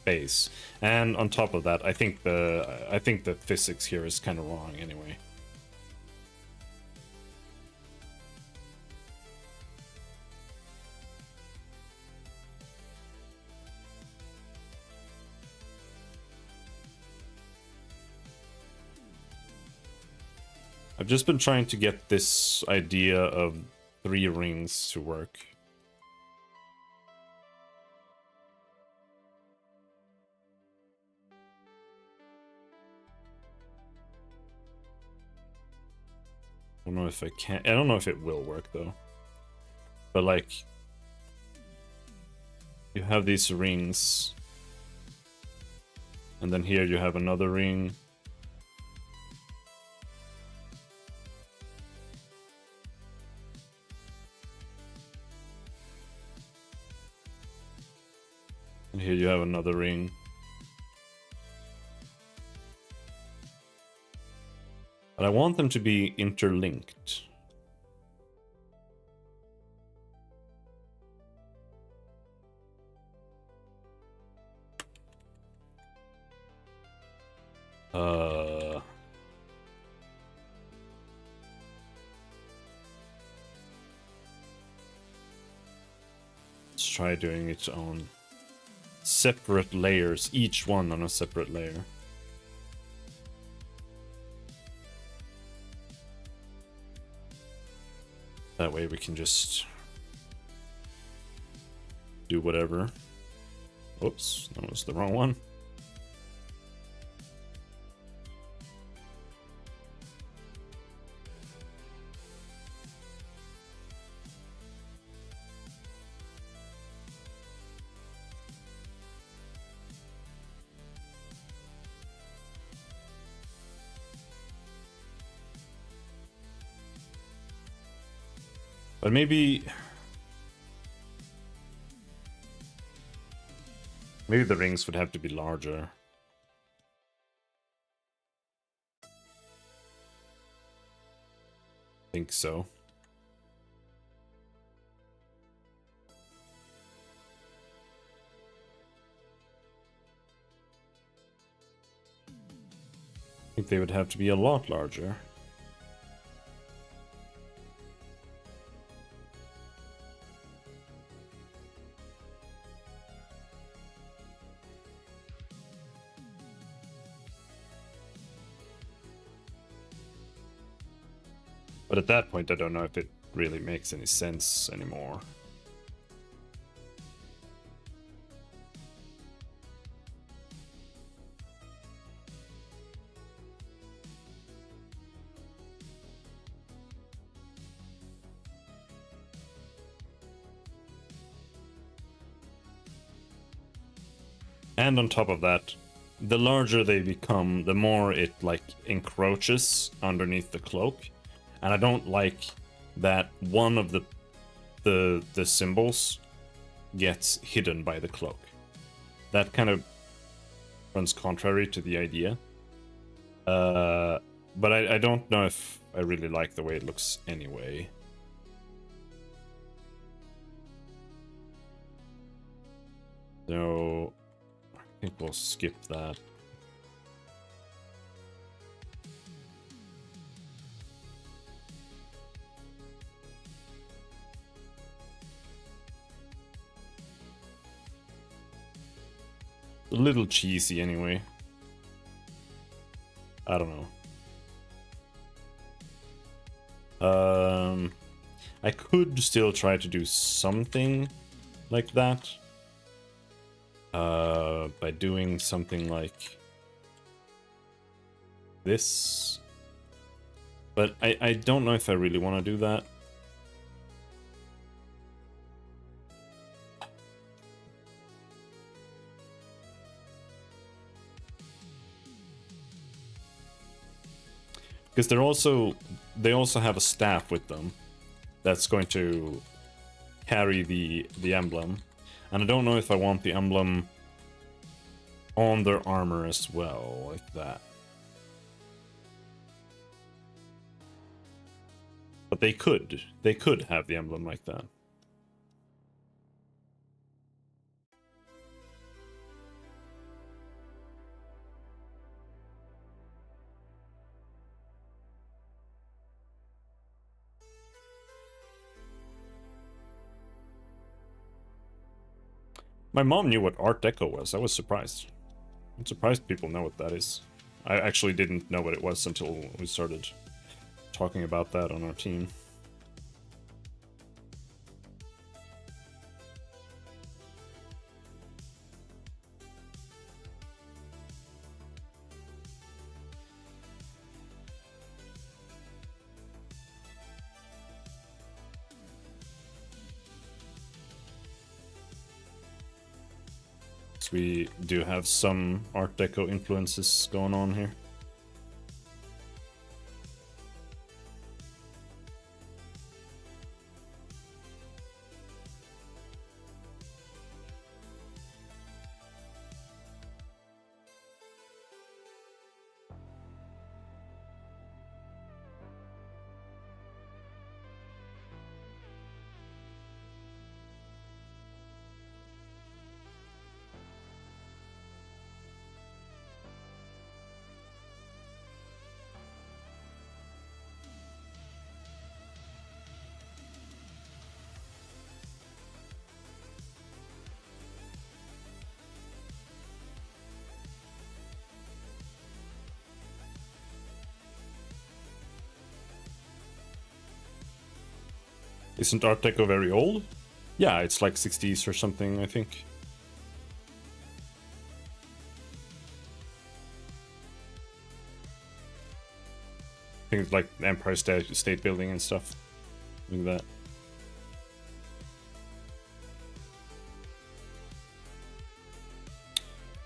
space. And on top of that, I think the physics here is kind of wrong anyway. I've just been trying to get this idea of 3 rings to work. I don't know if I can. I don't know if it will work though. But like, you have these rings, and then here you have another ring. And here you have another ring. But I want them to be interlinked. Let's try doing its own separate layers, each one on a separate layer. That way we can just do whatever. Oops, that was the wrong one. But maybe the rings would have to be larger. I think so. I think they would have to be a lot larger. But at that point, I don't know if it really makes any sense anymore. And on top of that, the larger they become, the more it like encroaches underneath the cloak. And I don't like that one of the symbols gets hidden by the cloak. That kind of runs contrary to the idea. But I don't know if I really like the way it looks anyway. So I think we'll skip that. A little cheesy anyway. I don't know. I could still try to do something like that. By doing something like this. But I don't know if I really want to do that. Because they also have a staff with them that's going to carry the emblem. And I don't know if I want the emblem on their armor as well, like that. But they could have the emblem like that. My mom knew what Art Deco was. I was surprised. I'm surprised people know what that is. I actually didn't know what it was until we started talking about that on our team. So we do have some Art Deco influences going on here. Isn't Art Deco very old? Yeah, it's like 60s or something, I think. Things like Empire State Building and stuff. Like that.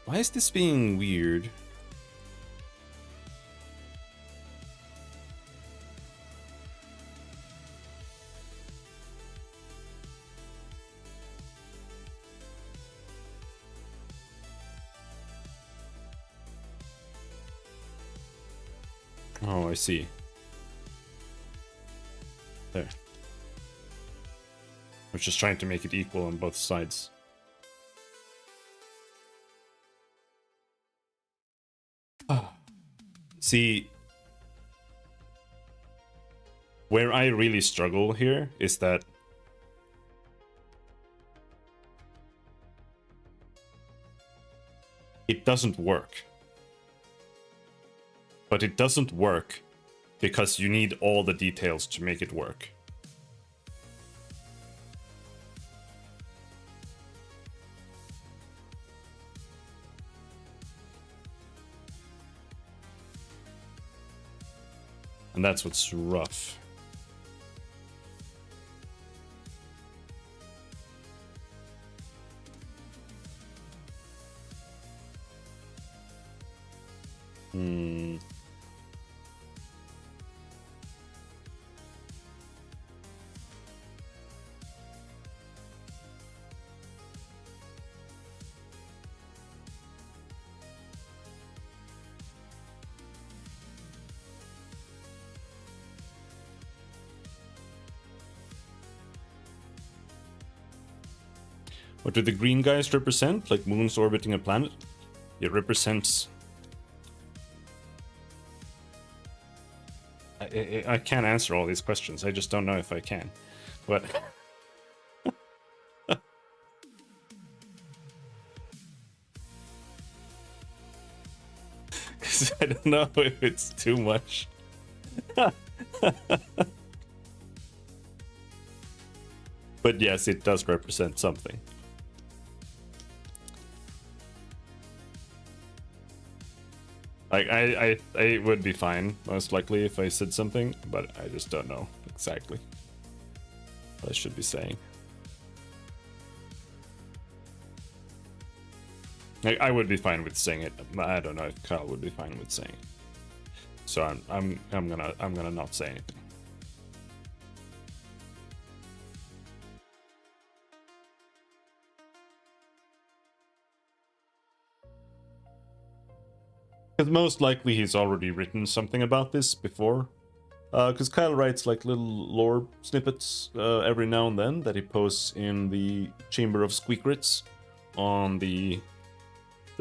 Why is this being weird? Oh, I see. There. I was just trying to make it equal on both sides. See, where I really struggle here is that it doesn't work. But it doesn't work because you need all the details to make it work. And that's what's rough. What do the green guys represent? Like moons orbiting a planet? It represents... I can't answer all these questions. I just don't know if I can. But... Because I don't know if it's too much. But yes, it does represent something. Like, I would be fine, most likely, if I said something, but I just don't know exactly what I should be saying. I would be fine with saying it. I don't know if Kyle would be fine with saying it. So I'm gonna not say anything. Because most likely he's already written something about this before. Because Kyle writes like little lore snippets every now and then that he posts in the Chamber of Squeakrits on the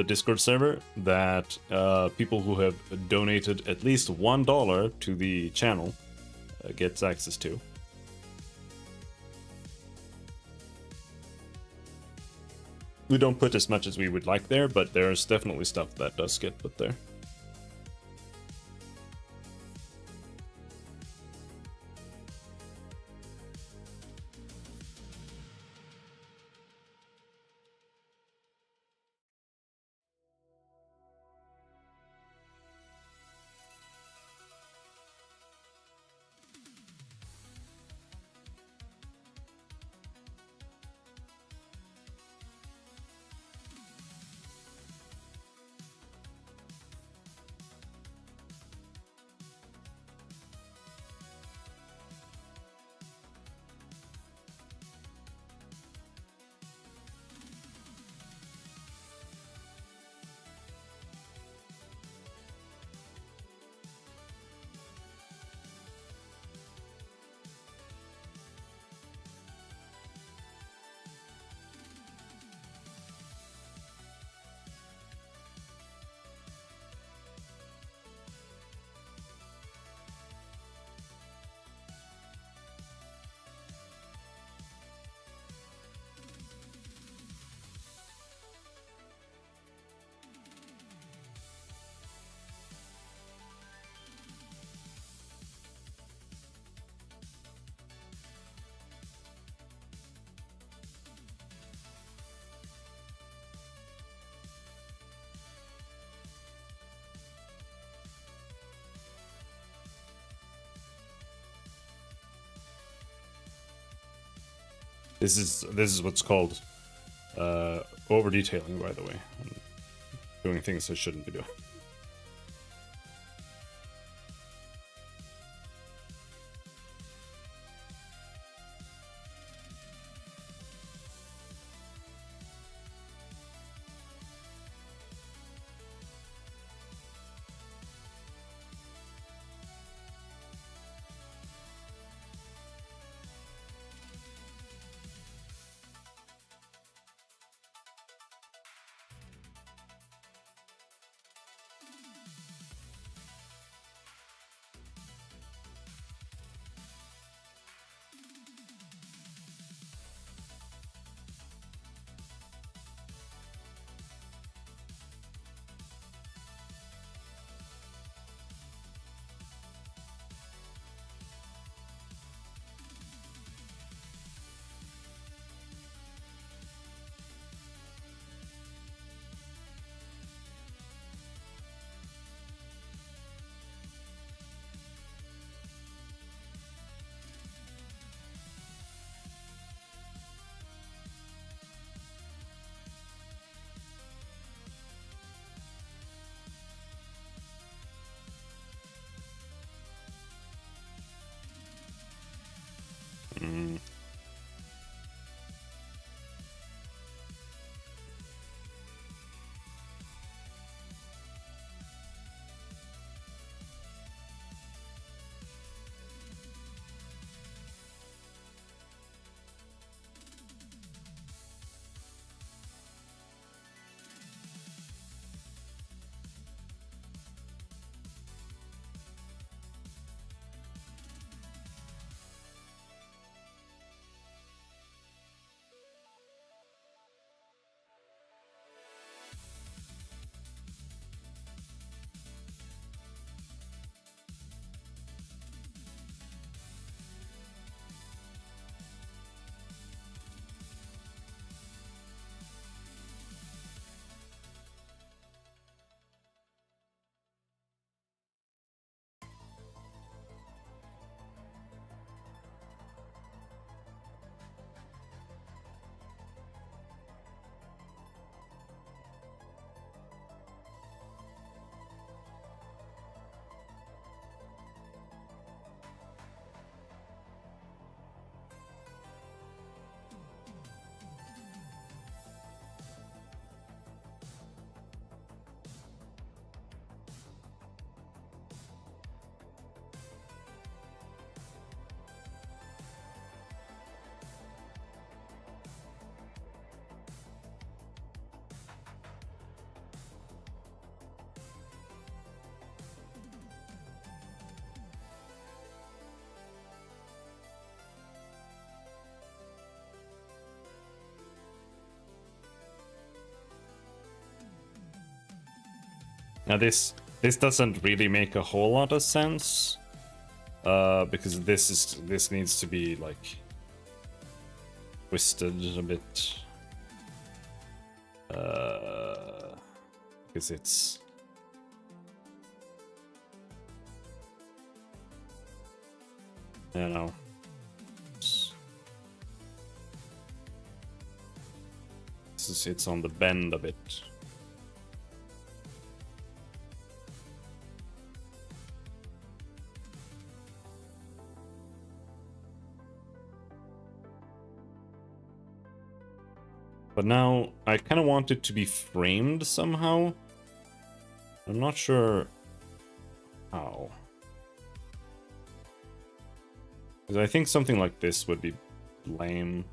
Discord server that people who have donated at least $1 to the channel gets access to. We don't put as much as we would like there, but there's definitely stuff that does get put there. This is what's called over detailing, by the way. I'm doing things I shouldn't be doing. Now this doesn't really make a whole lot of sense, because this needs to be like twisted a bit, because it's you know. It's on the bend a bit. But now I kind of want it to be framed somehow. I'm not sure how. Because I think something like this would be lame.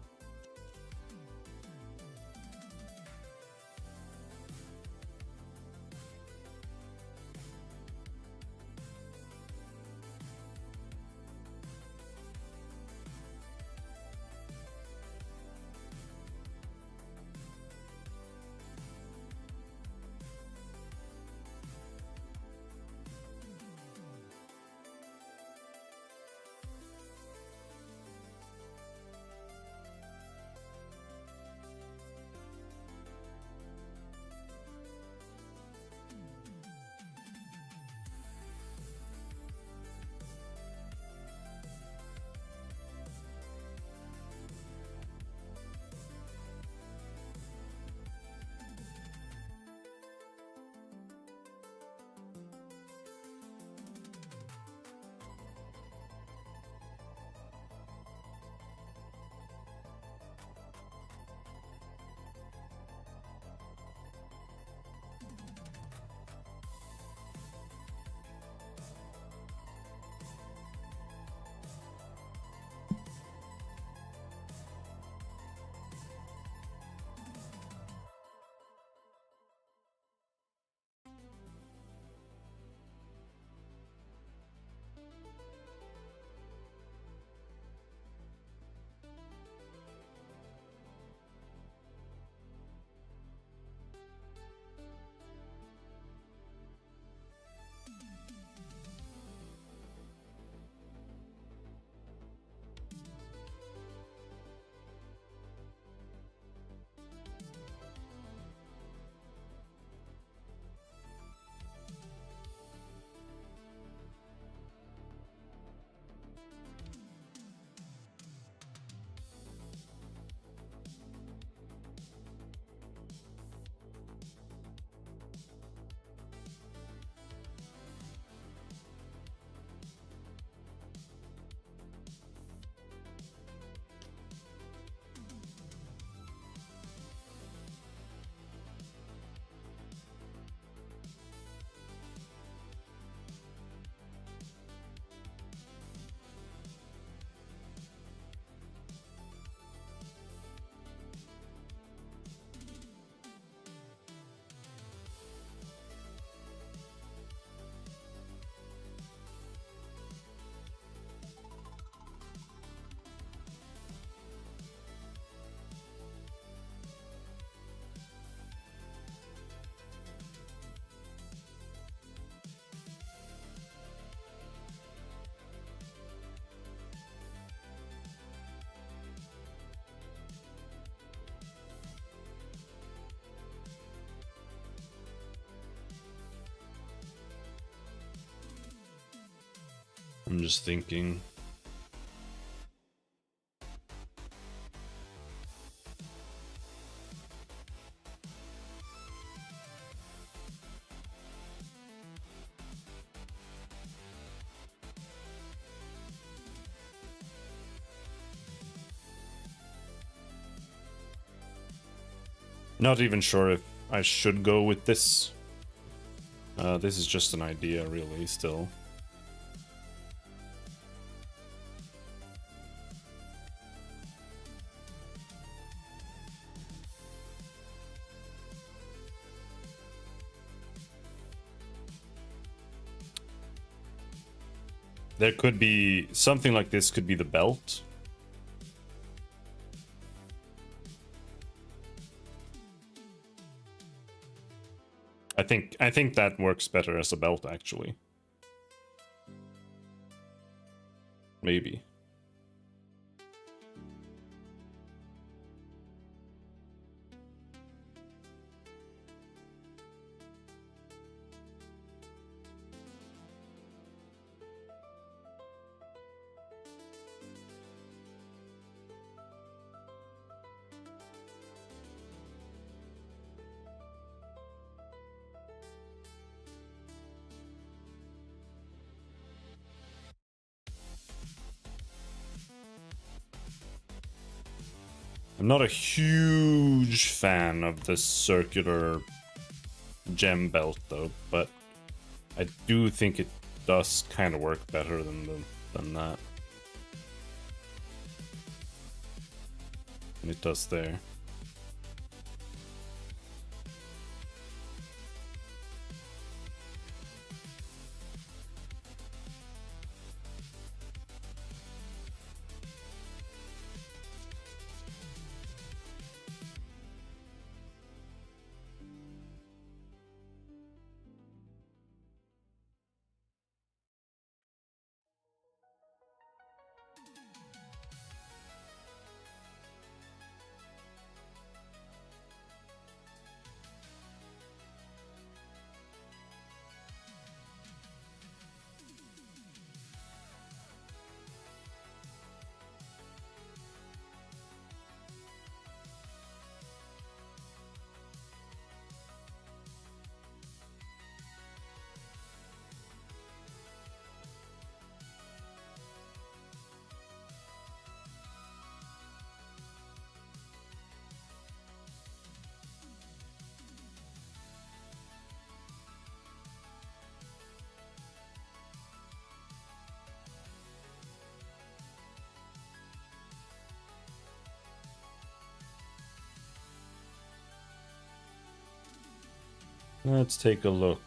I'm just thinking. Not even sure if I should go with this. This is just an idea, really, still. There could be something like this, could be the belt. I think that works better as a belt, actually. Maybe. I'm not a huge fan of the circular gem belt though, but I do think it does kind of work better than that. And it does there. Let's take a look.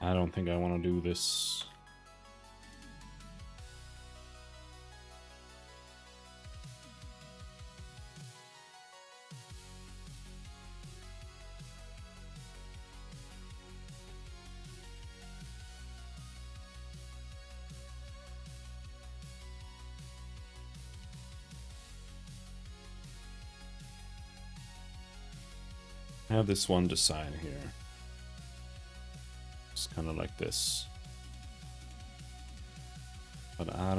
I don't think I want to do this. I have this one design here. It's kind of like this. But I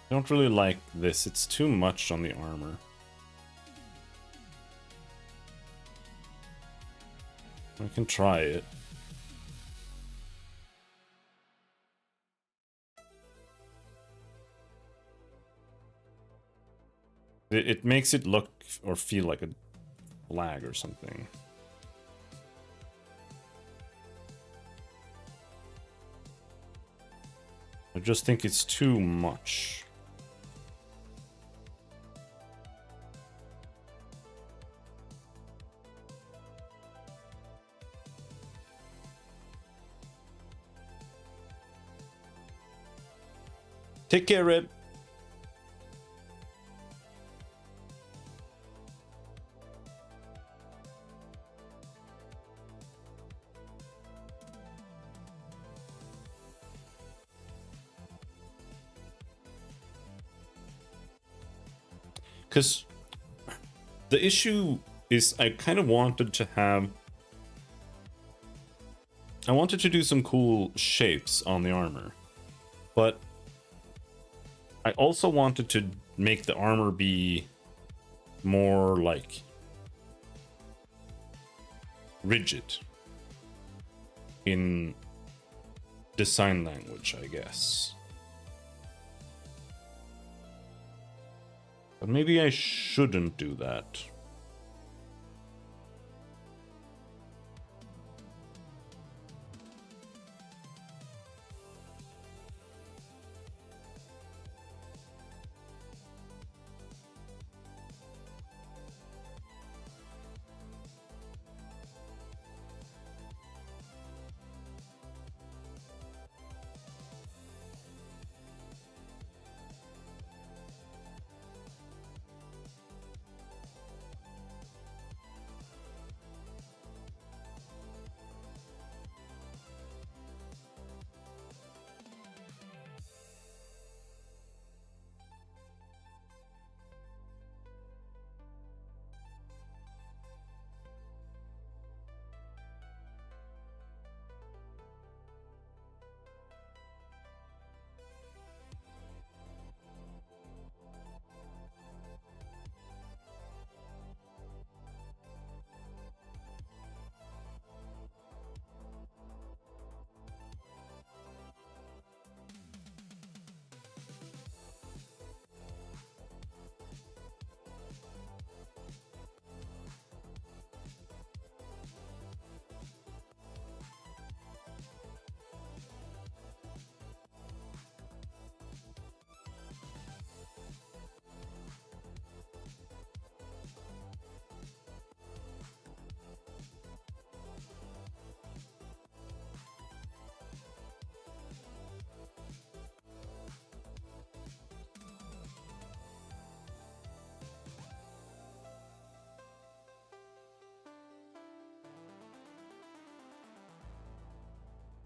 don't really like this. It's too much on the armor. I can try it. It makes it look or feel like a lag or something. I just think it's too much. Take care, Red. Because the issue is I kind of wanted to have... I wanted to do some cool shapes on the armor. But I also wanted to make the armor be more like rigid in design language, I guess. But maybe I shouldn't do that.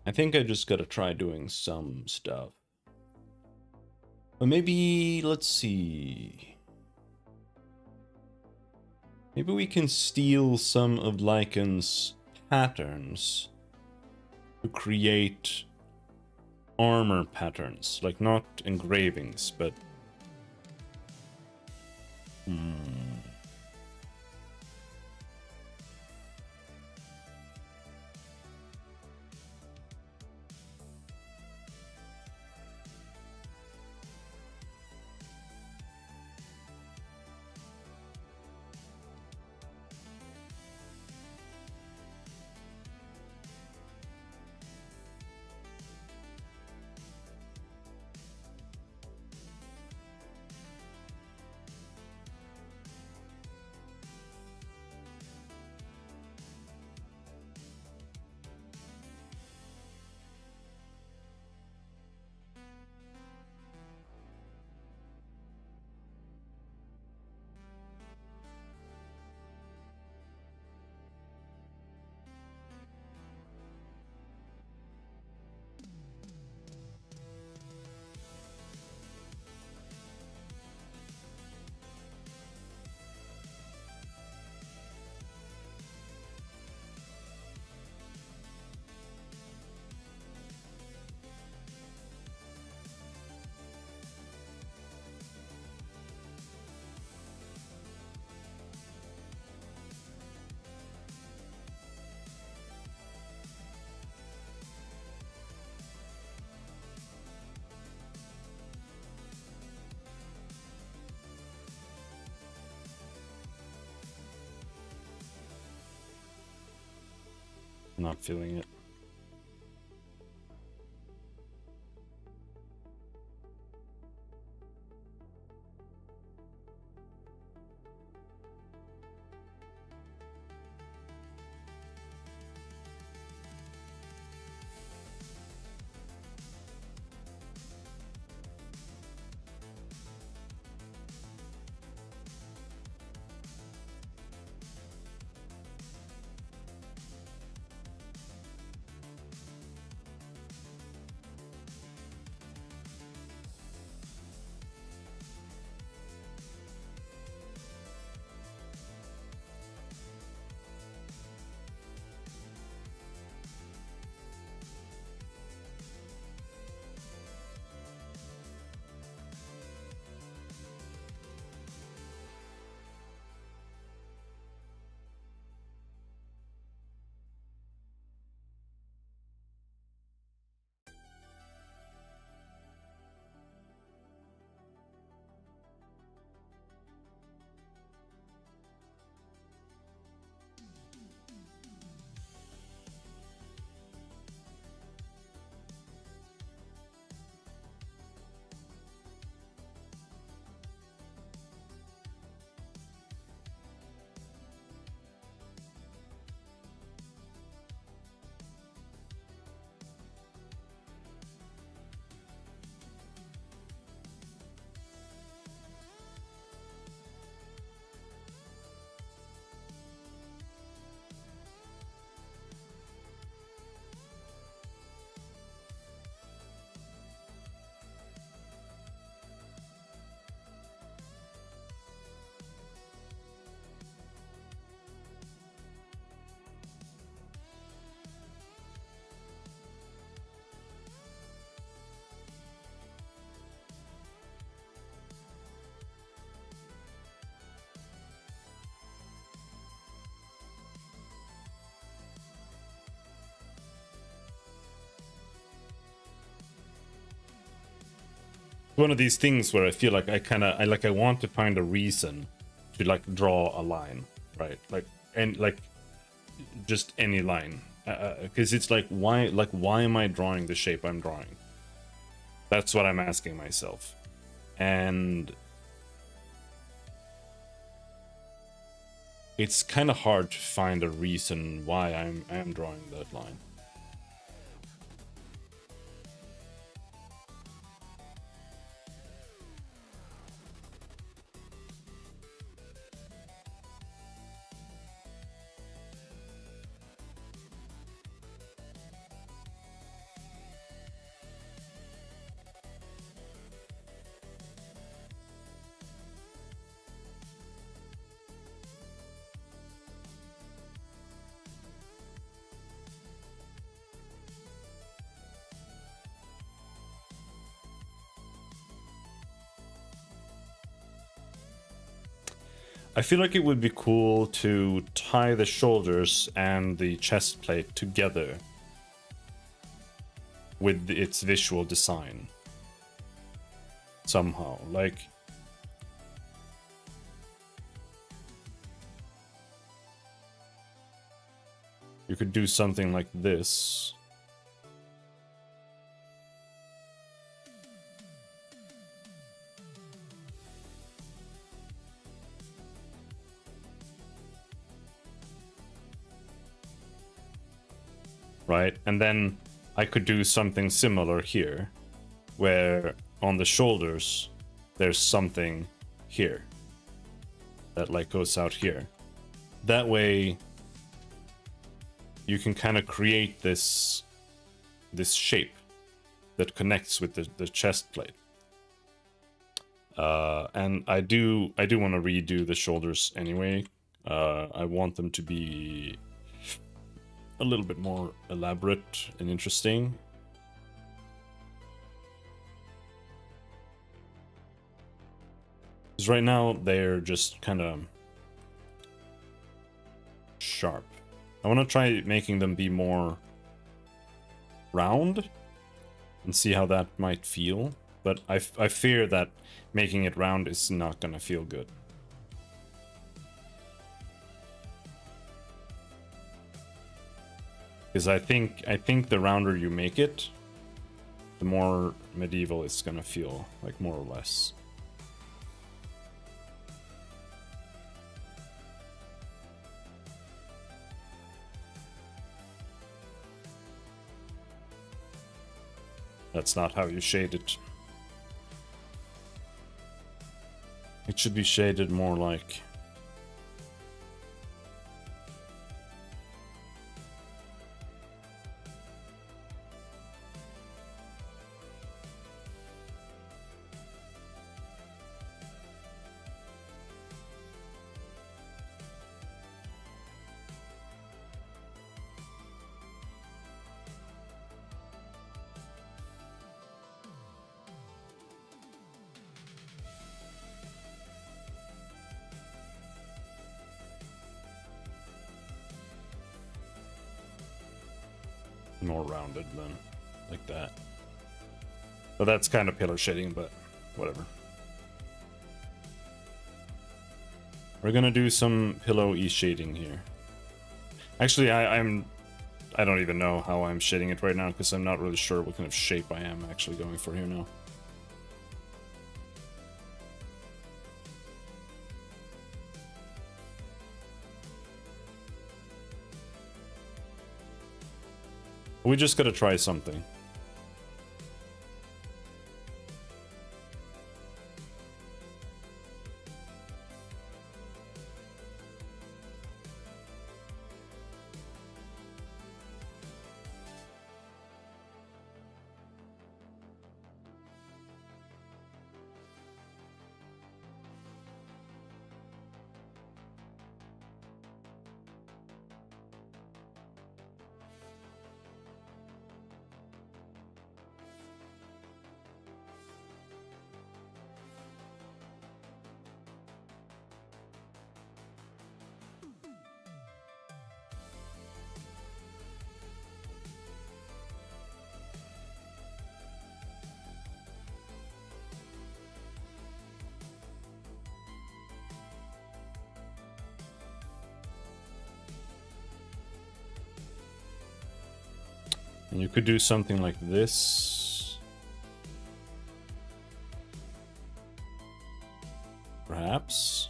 I think I just gotta try doing some stuff. But maybe, let's see. Maybe we can steal some of Lycan's patterns to create armor patterns. Like, not engravings, but... not feeling it. One of these things where I feel like I want to find a reason to like draw a line, right? Like, and like just any line, because it's like why am I drawing the shape I'm drawing? That's what I'm asking myself. And it's kind of hard to find a reason why I'm drawing that line. I feel like it would be cool to tie the shoulders and the chest plate together with its visual design somehow. Like, you could do something like this. Right? And then I could do something similar here, where on the shoulders, there's something here that like goes out here. That way, you can kind of create this shape that connects with the chest plate. And I do want to redo the shoulders anyway. I want them to be a little bit more elaborate and interesting. Because right now they're just kind of sharp. I want to try making them be more round and see how that might feel. But I fear that making it round is not gonna feel good. Because I think the rounder you make it, the more medieval it's gonna feel, like, more or less. That's not how you shade it. It should be shaded more like... more rounded than like that. But that's kind of pillar shading, but whatever. We're gonna do some pillow-y shading here. Actually, I don't even know how I'm shading it right now because I'm not really sure what kind of shape I am actually going for here now. We just gotta try something. And you could do something like this. Perhaps.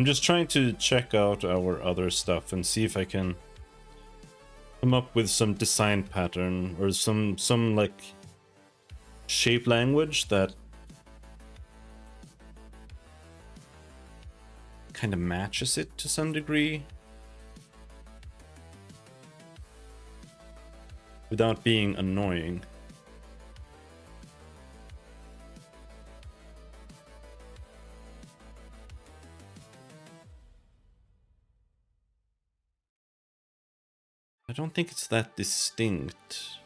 I'm just trying to check out our other stuff and see if I can come up with some design pattern or some like shape language that kind of matches it to some degree without being annoying. I don't think it's that distinct.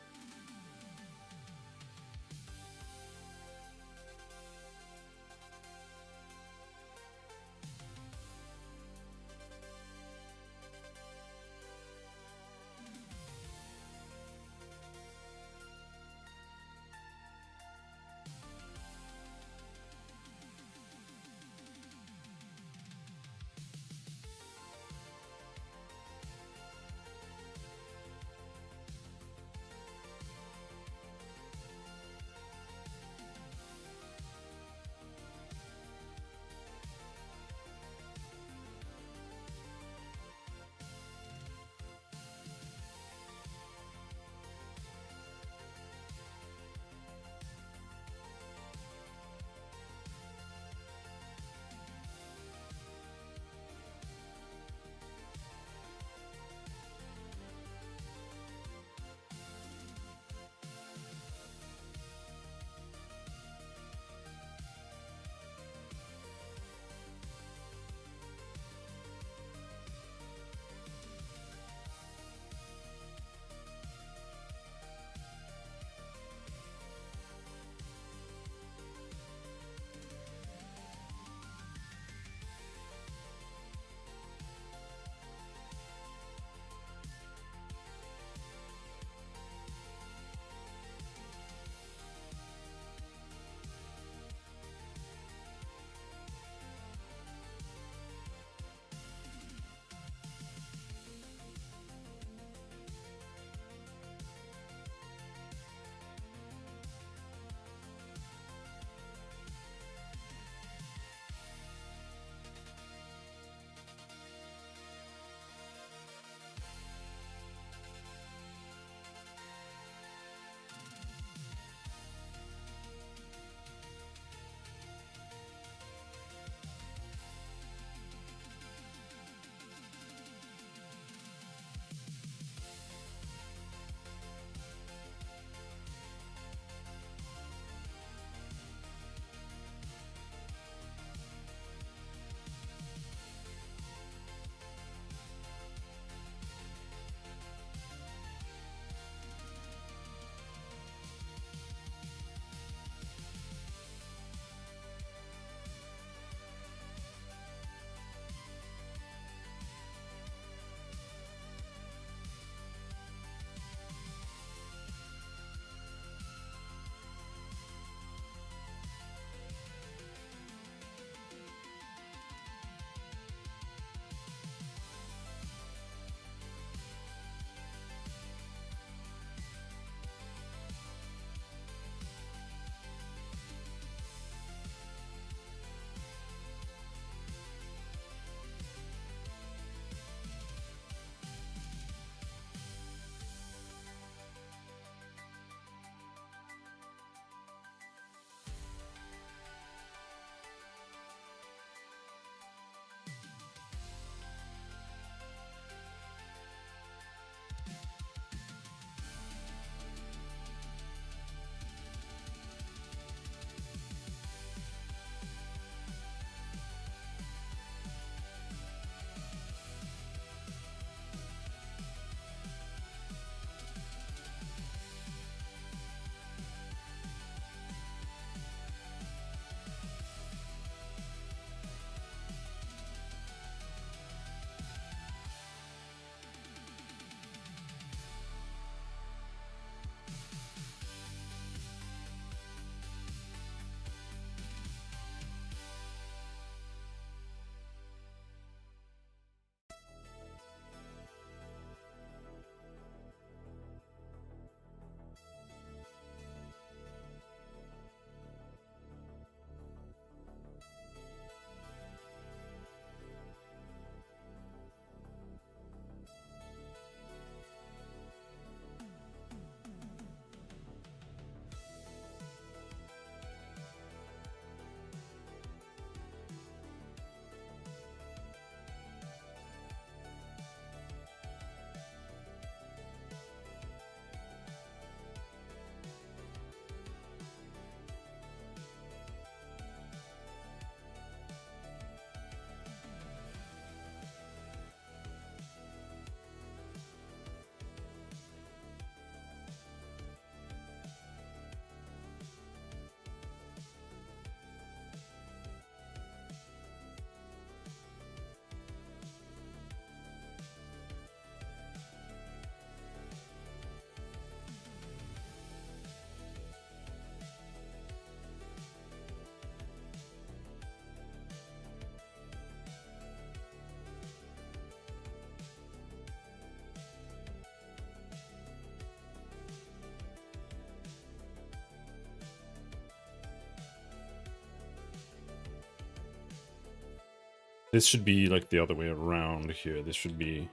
This should be like the other way around here. This should be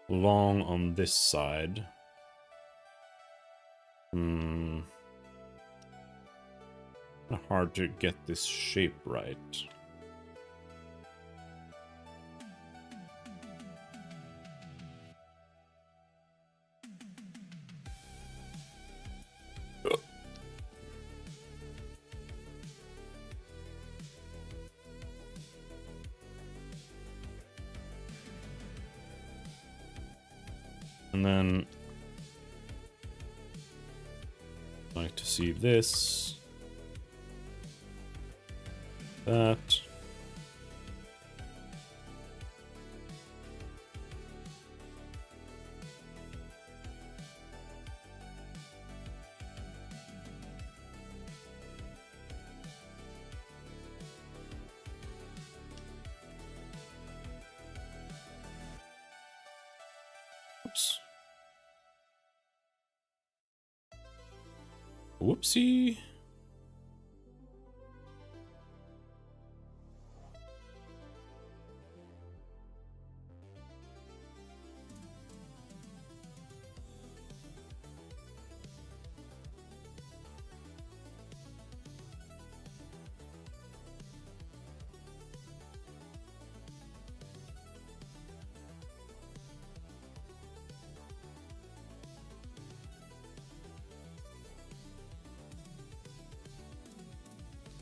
long on this side. Hard to get this shape right. And then I'd like to see this, that. Oops. Whoopsie.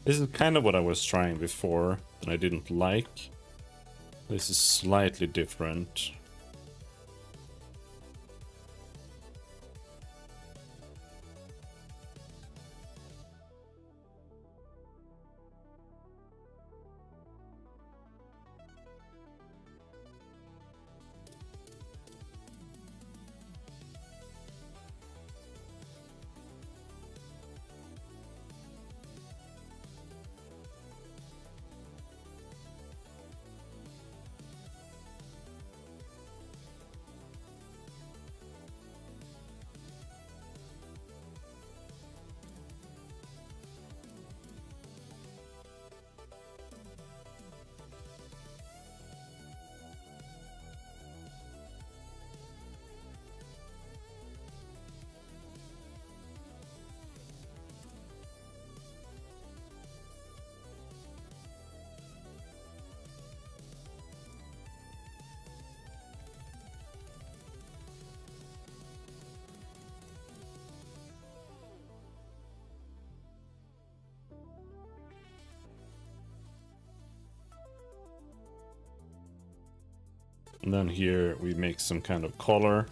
This is kind of what I was trying before, and I didn't like. This is slightly different. And then here we make some kind of color.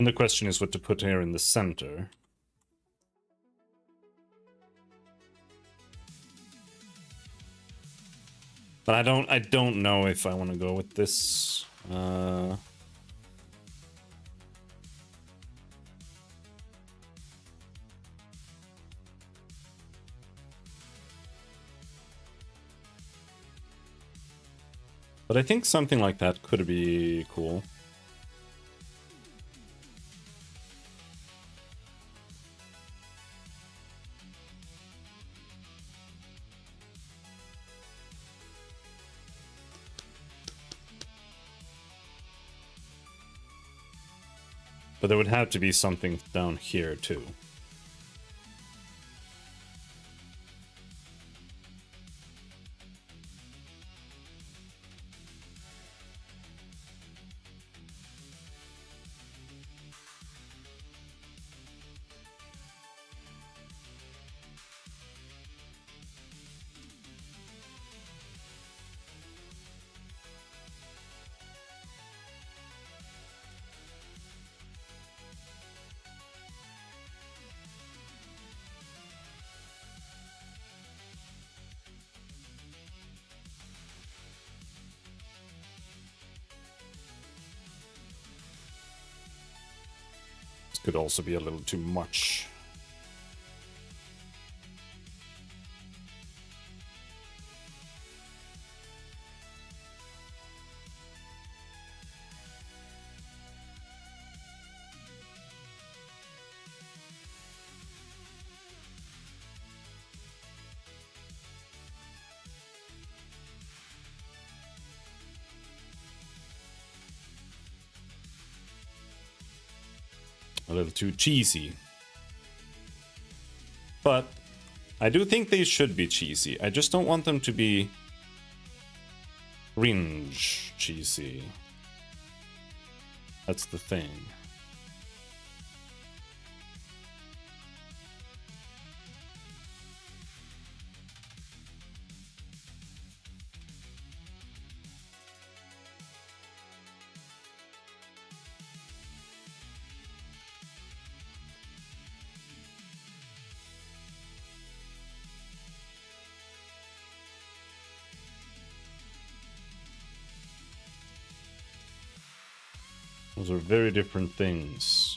And the question is what to put here in the center. But I don't know if I want to go with this. But I think something like that could be cool. But there would have to be something down here too. could also be a little too much. A little too cheesy. But I do think they should be cheesy. I just don't want them to be cringe cheesy. That's the thing. Those are very different things.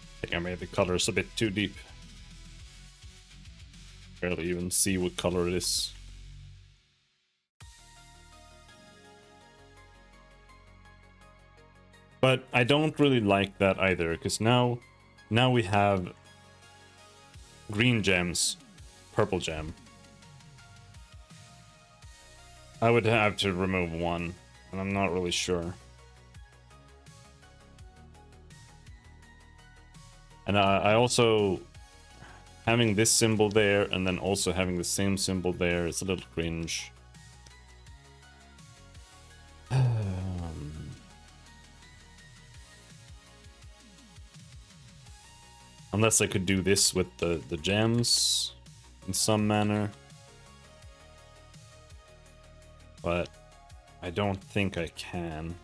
I think I made the colors a bit too deep. Barely even see what color it is. But I don't really like that either, because now we have green gems, purple gem. I would have to remove one, and I'm not really sure. And I also, having this symbol there and then also having the same symbol there is a little cringe. Unless I could do this with the gems in some manner. But I don't think I can.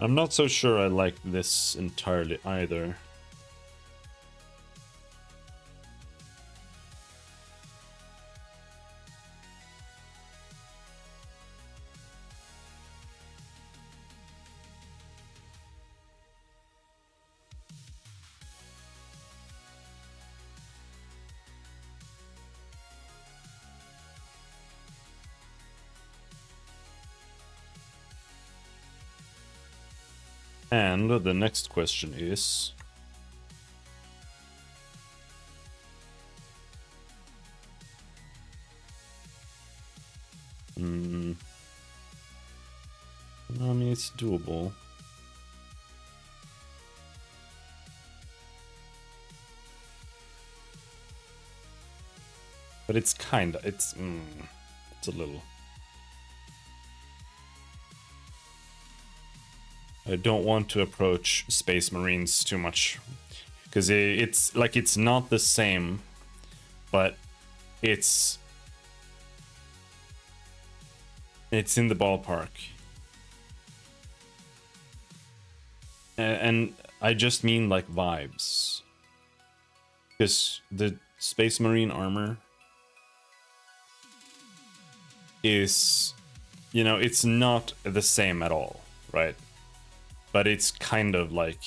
I'm not so sure I like this entirely either. And the next question is... I mean, it's doable. But it's kinda, it's a little... I don't want to approach Space Marines too much, because it's like it's not the same, but it's in the ballpark. And I just mean like vibes, because the Space Marine armor is, you know, it's not the same at all, right? But it's kind of like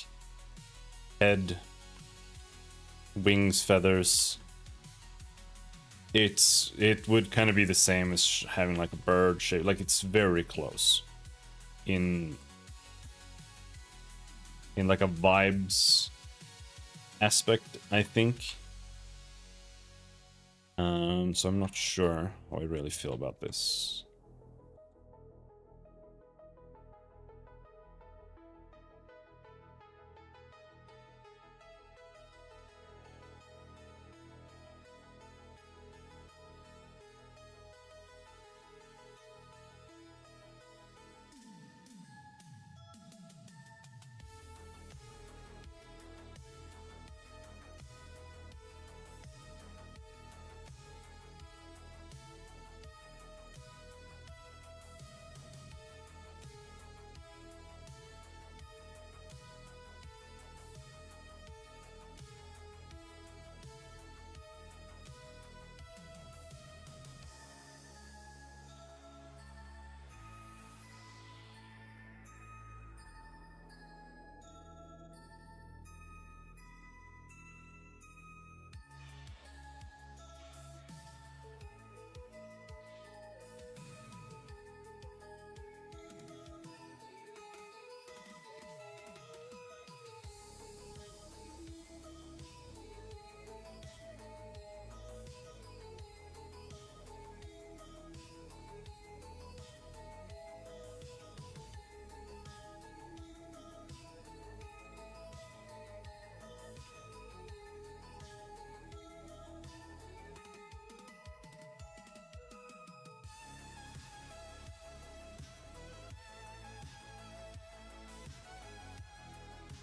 head, wings, feathers. It would kind of be the same as having like a bird shape. Like it's very close in like a vibes aspect, I think. So I'm not sure how I really feel about this.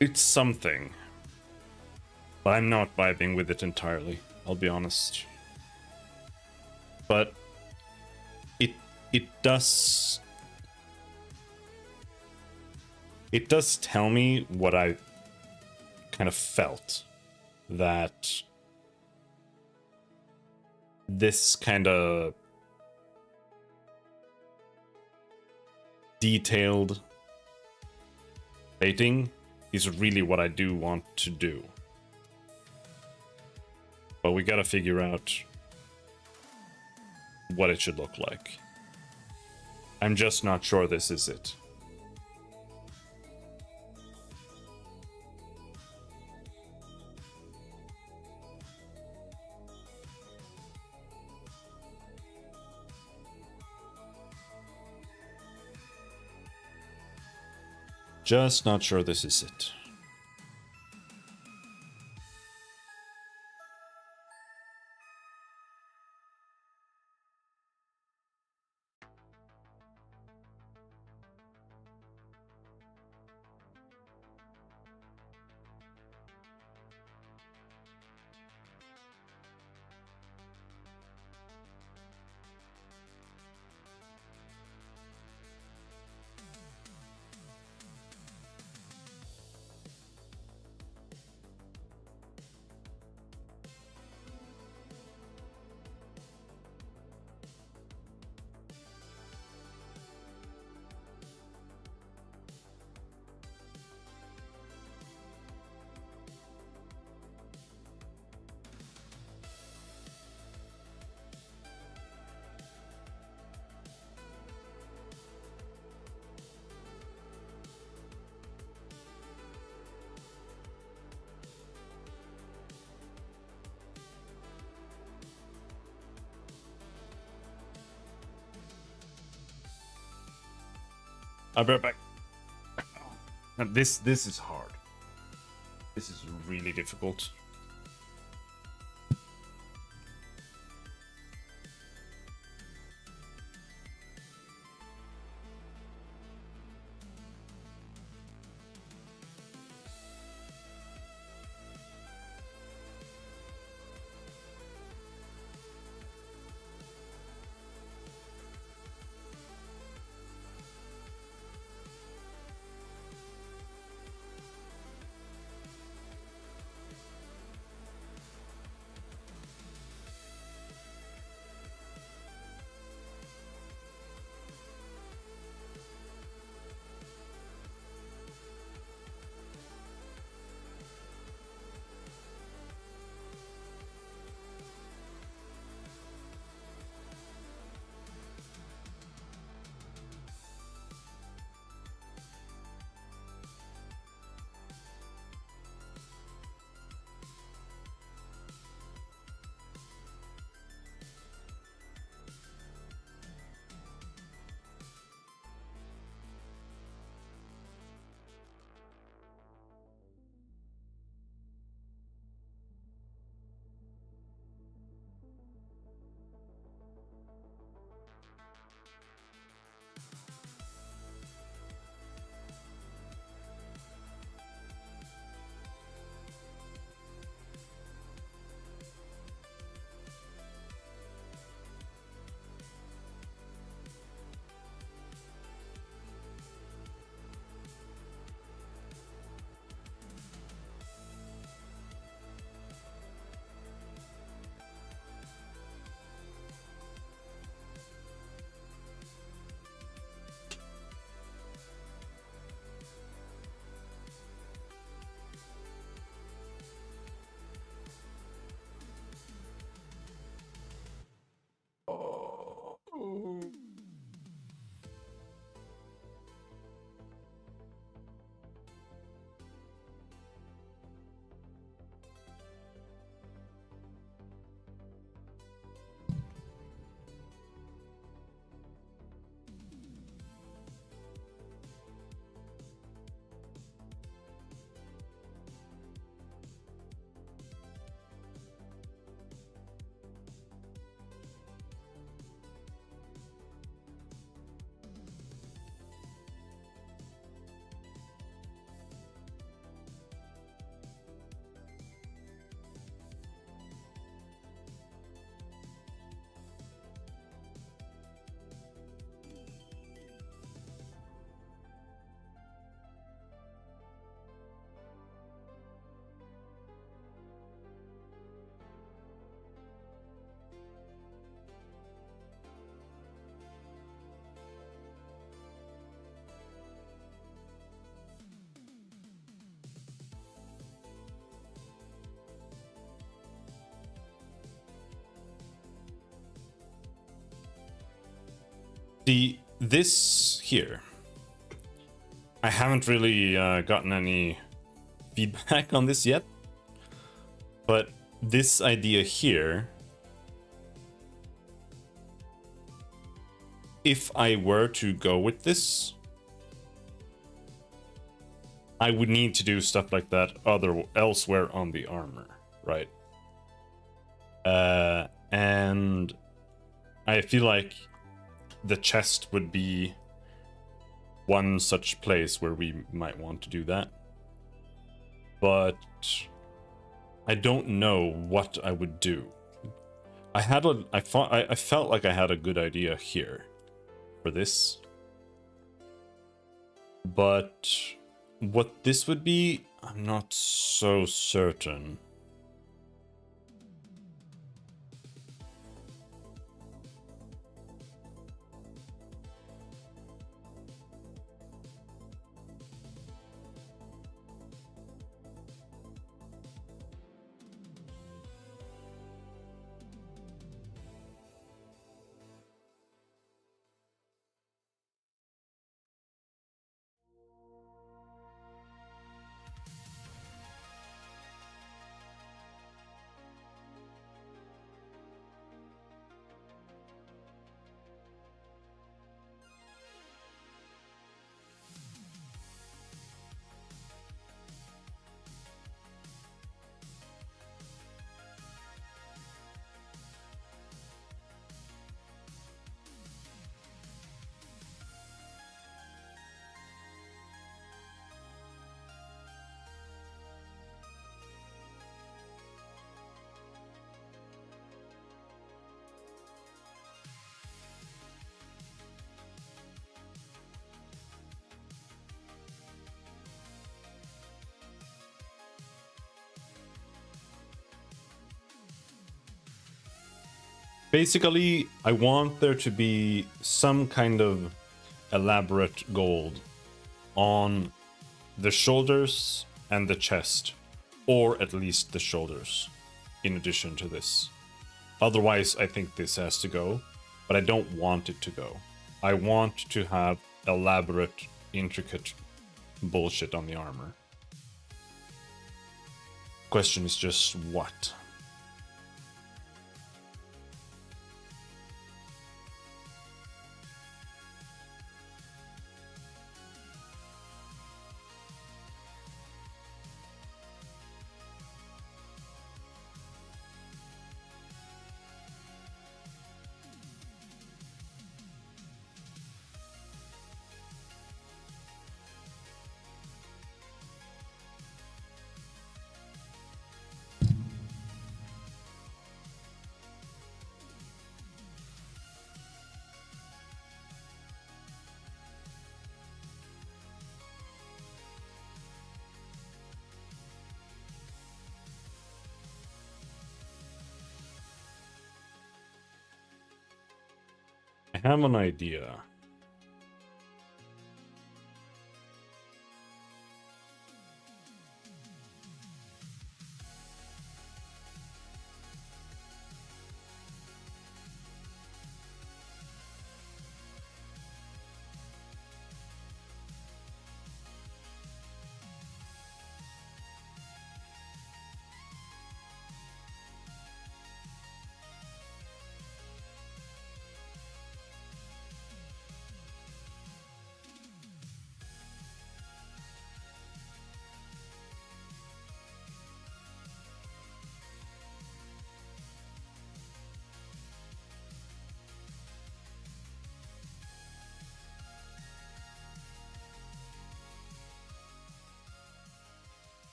It's something, but I'm not vibing with it entirely, I'll be honest. But it does tell me what I kind of felt, that this kind of detailed plating is really what I do want to do. But we gotta figure out what it should look like. I'm just not sure this is it. Just not sure this is it. I'll be right back. And this is hard. This is really difficult. See, this here, I haven't really gotten any feedback on this yet, but this idea here, if I were to go with this, I would need to do stuff like that elsewhere on the armor, right? And I feel like the chest would be one such place where we might want to do that. But I don't know what I would do. I felt like I had a good idea here for this. But what this would be, I'm not so certain. Basically, I want there to be some kind of elaborate gold on the shoulders and the chest, or at least the shoulders, in addition to this. Otherwise, I think this has to go, but I don't want it to go. I want to have elaborate, intricate bullshit on the armor. Question is just what? I have an idea.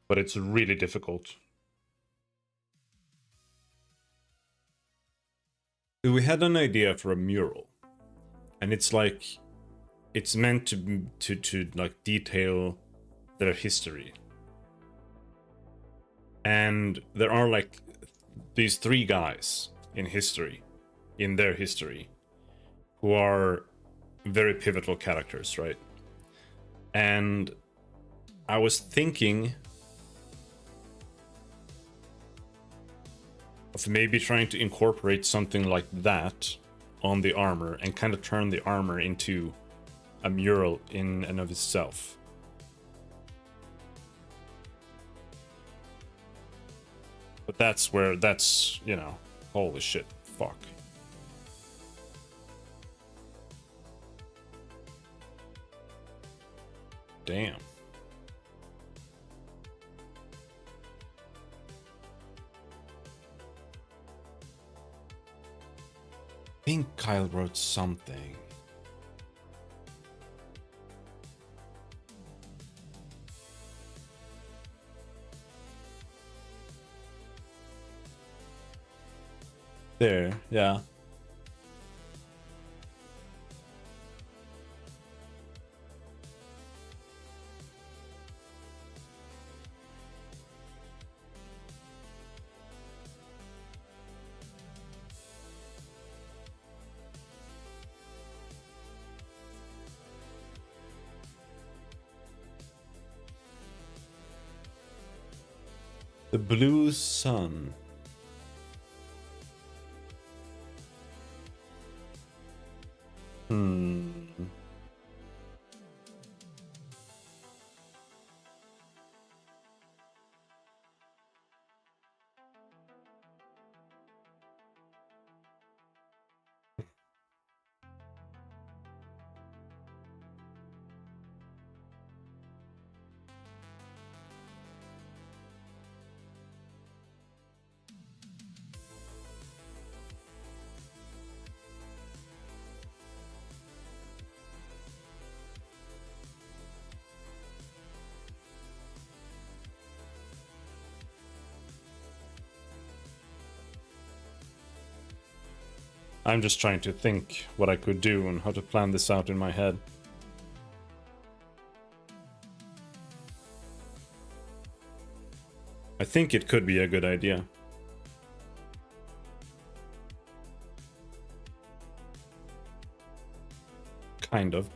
But it's really difficult. We had an idea for a mural, and it's like it's meant to like detail their history. And there are like these three guys in their history, who are very pivotal characters, right? And I was thinking of maybe trying to incorporate something like that on the armor and kind of turn the armor into a mural in and of itself. But that's, you know, holy shit, fuck. Damn. I think Kyle wrote something. There, yeah. The blue sun. I'm just trying to think what I could do and how to plan this out in my head. I think it could be a good idea. Kind of.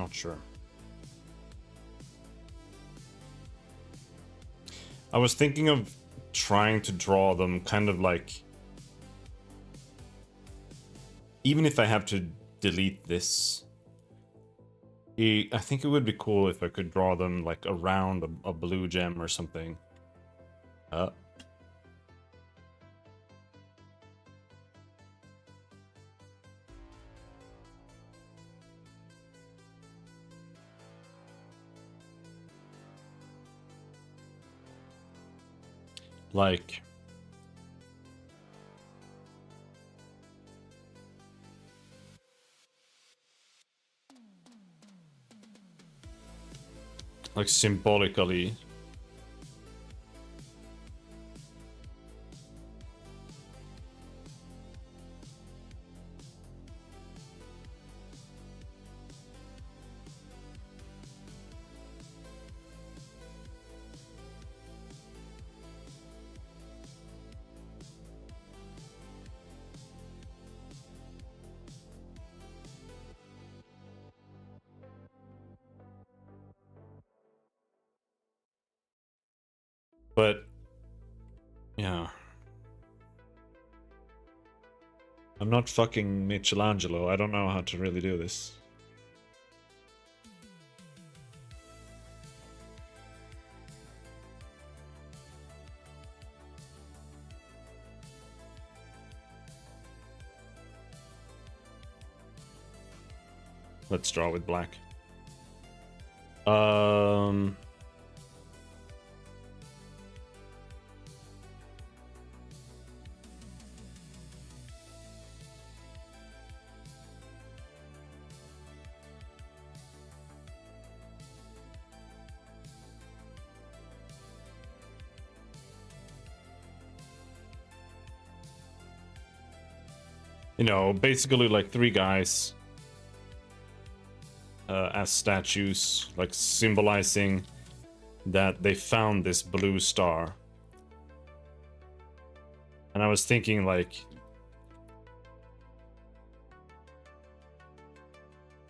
Not sure. I was thinking of trying to draw them kind of like... Even if I have to delete this, I think it would be cool if I could draw them like around a blue gem or something. Like... like symbolically. But yeah, I'm not fucking Michelangelo. I don't know how to really do this. Let's draw with black. You know, basically like three guys as statues, like symbolizing that they found this blue star. And I was thinking like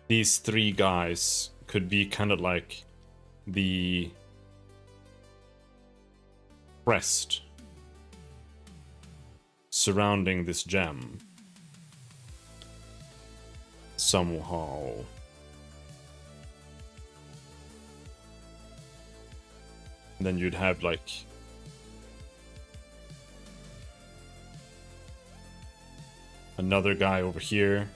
these three guys could be kind of like the crest surrounding this gem somehow. And then you'd have like another guy over here.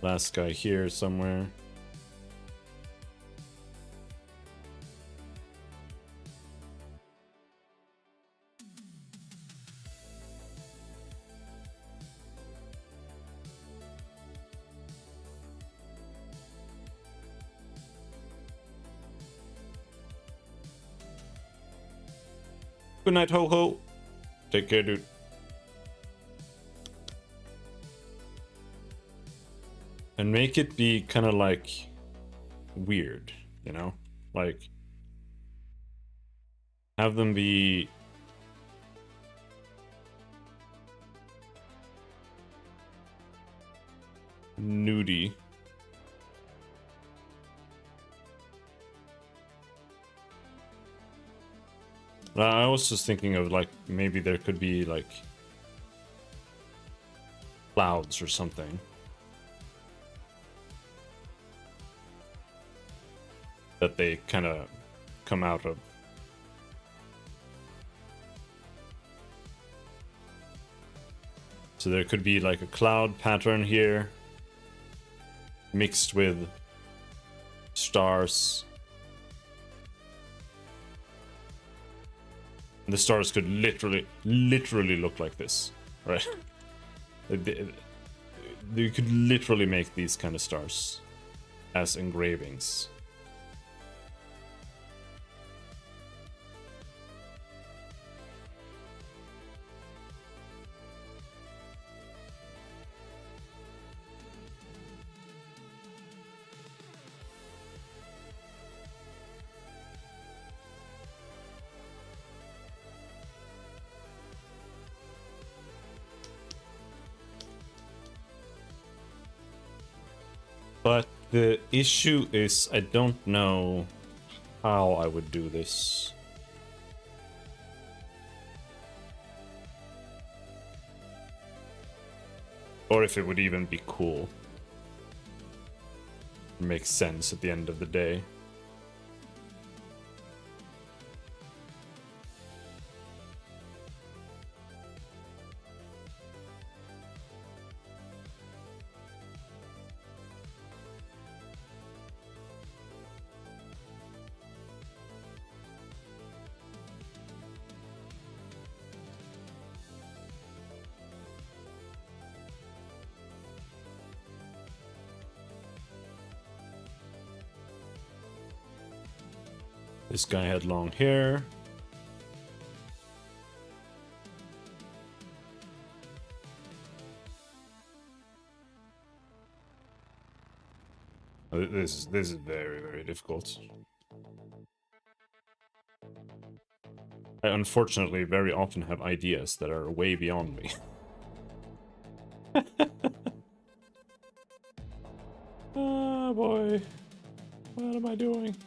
Last guy here somewhere. Good night, ho ho. Take care, dude. And make it be kind of like weird, you know? Like have them be nudie. I was just thinking of like maybe there could be like clouds or something. That they kind of come out of. So there could be like a cloud pattern here mixed with stars. And the stars could literally look like this, right? You could literally make these kind of stars as engravings. But the issue is I don't know how I would do this. Or if it would even be cool. Makes sense at the end of the day. This guy had long hair. This is very, very difficult. I unfortunately very often have ideas that are way beyond me. Oh boy. What am I doing?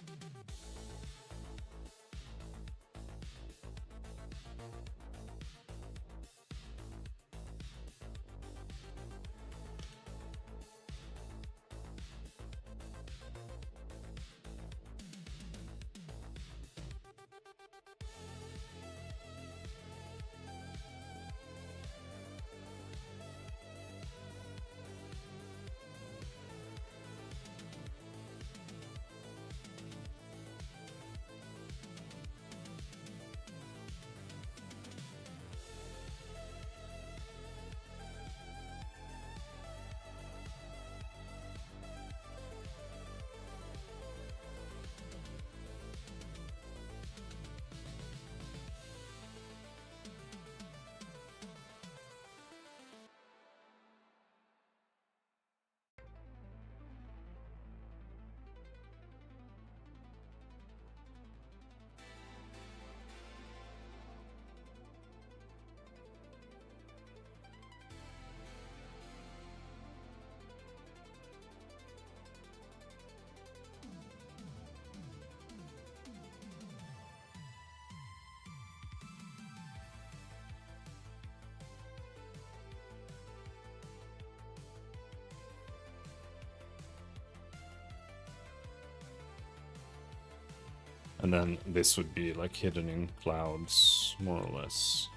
And then this would be like hidden in clouds, more or less.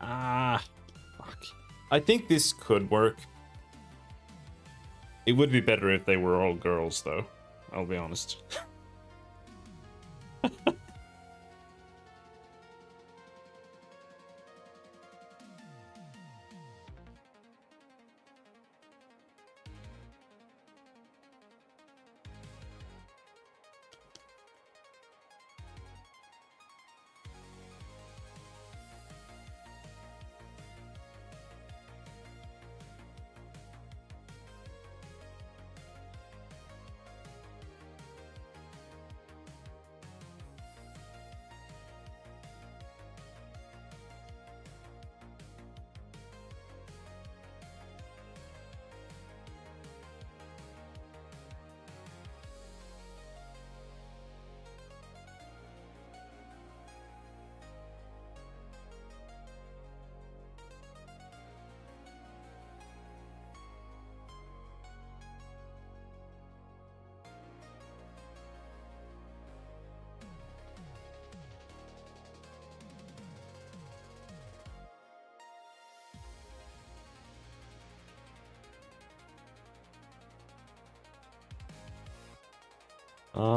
Ah, fuck. I think this could work. It would be better if they were all girls, though. I'll be honest.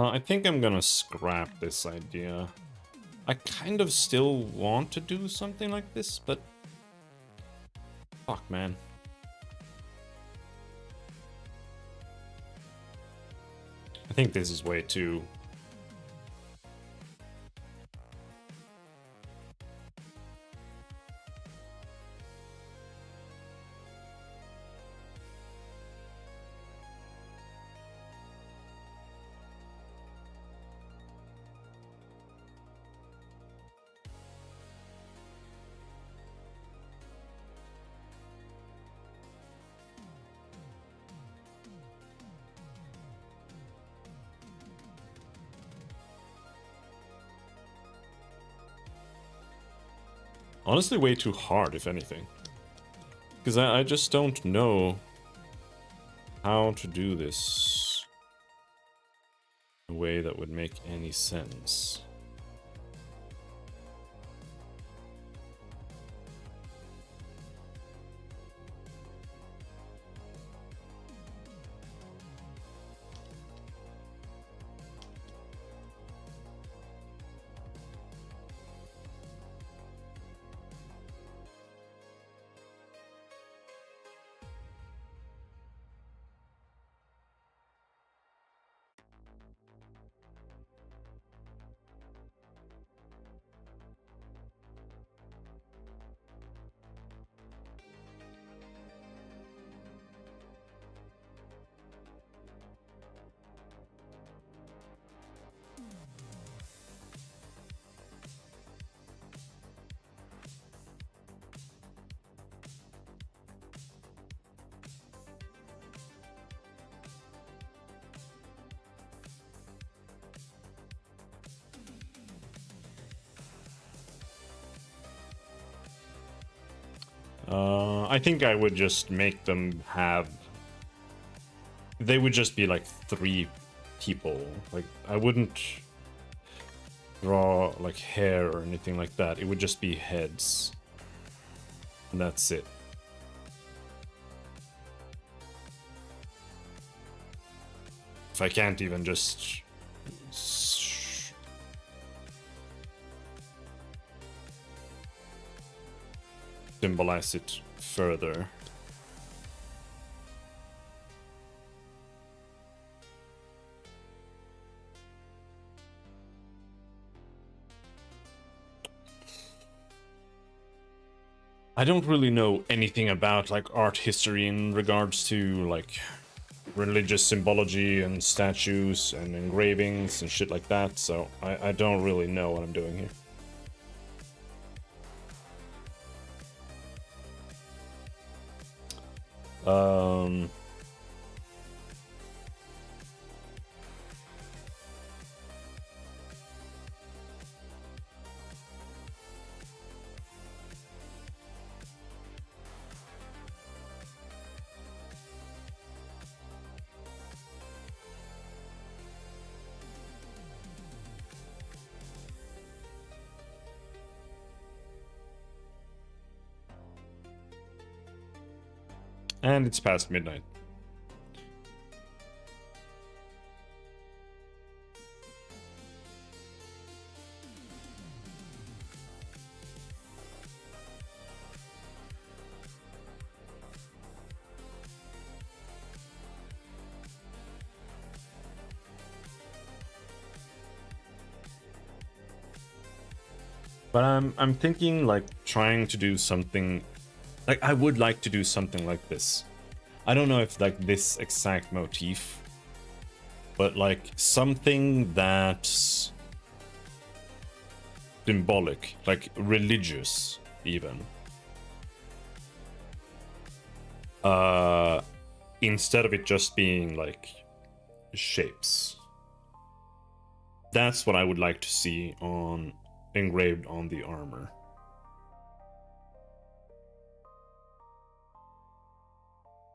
I think I'm gonna scrap this idea. I kind of still want to do something like this, but... fuck, man. I think this is way too... Honestly, way too hard, if anything. Because I just don't know how to do this in a way that would make any sense. I think I would just make them have... They would just be like 3 people. Like, I wouldn't draw like hair or anything like that. It would just be heads. And that's it. If I can't even just... symbolize it further. I don't really know anything about like art history in regards to like religious symbology and statues and engravings and shit like that, so I don't really know what I'm doing here. And it's past midnight. But I'm thinking like trying to do something like I would like to do something like this. I don't know if like this exact motif, but like something that's symbolic, like religious even. Instead of it just being like shapes. That's what I would like to see on engraved on the armor.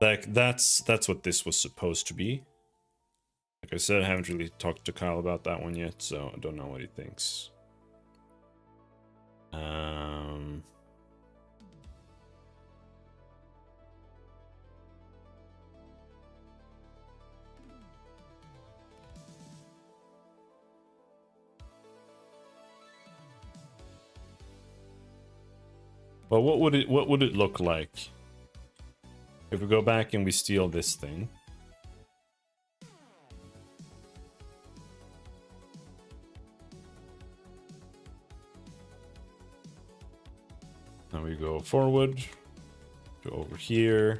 Like that's what this was supposed to be. Like I said, I haven't really talked to Kyle about that one yet, so I don't know what he thinks. But what would it look like if we go back and we steal this thing? Now we go forward to over here.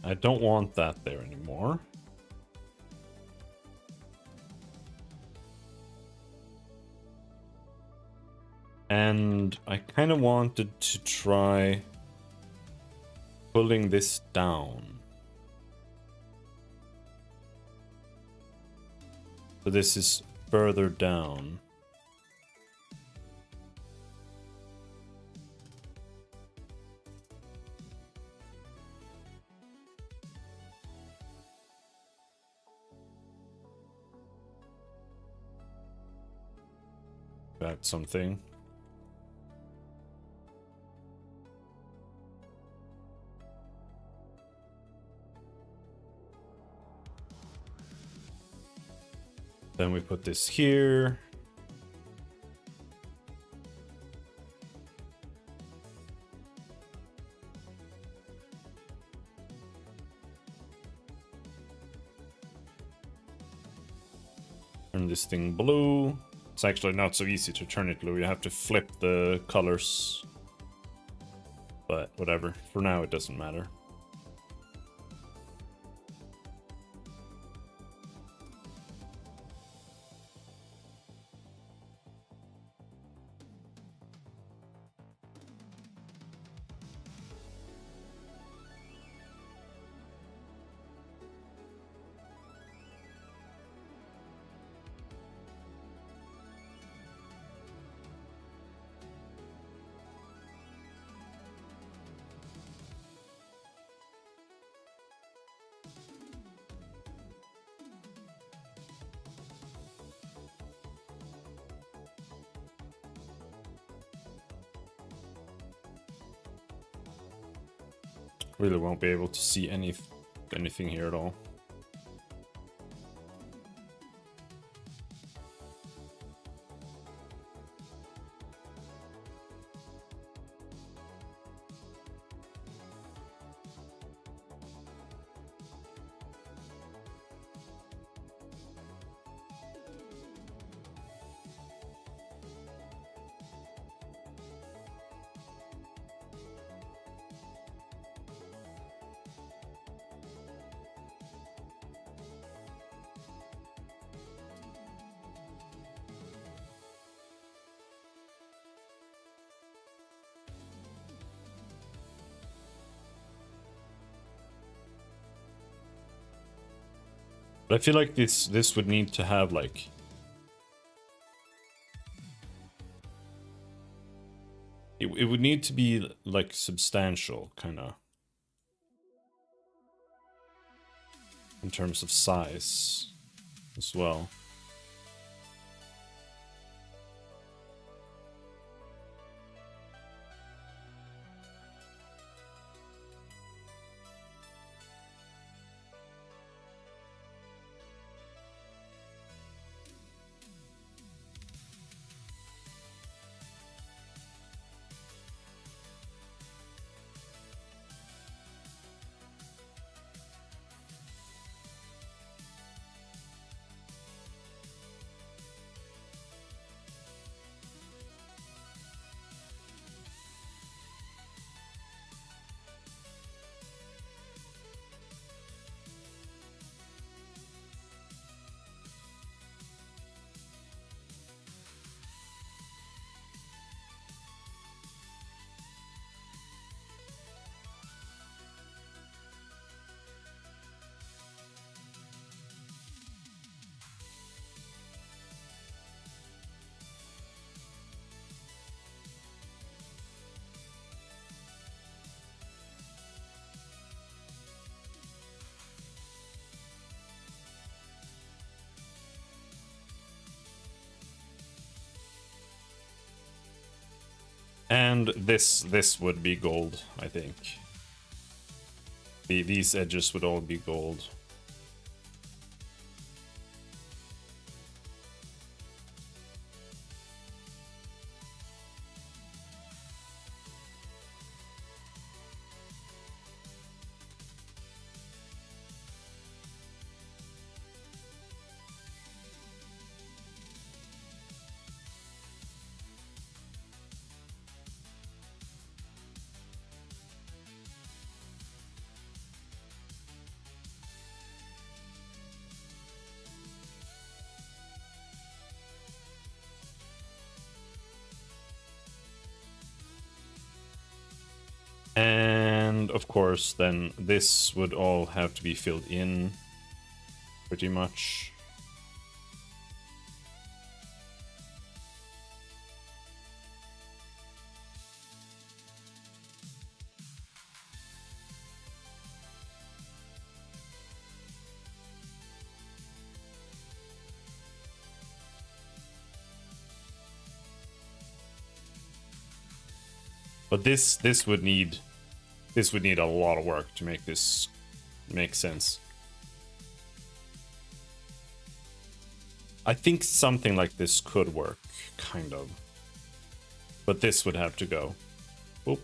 I don't want that there anymore. And I kind of wanted to try pulling this down. So this is further down. That's something. Then we put this here. Turn this thing blue. It's actually not so easy to turn it blue. You have to flip the colors. But whatever. For now, it doesn't matter. Really won't be able to see anything here at all. But I feel like this would need to have like it would need to be like substantial kind of in terms of size as well. And this would be gold, I think. These edges would all be gold. of course, then this would all have to be filled in pretty much. But this would need a lot of work to make this make sense. I think something like this could work, kind of. But this would have to go. Oop.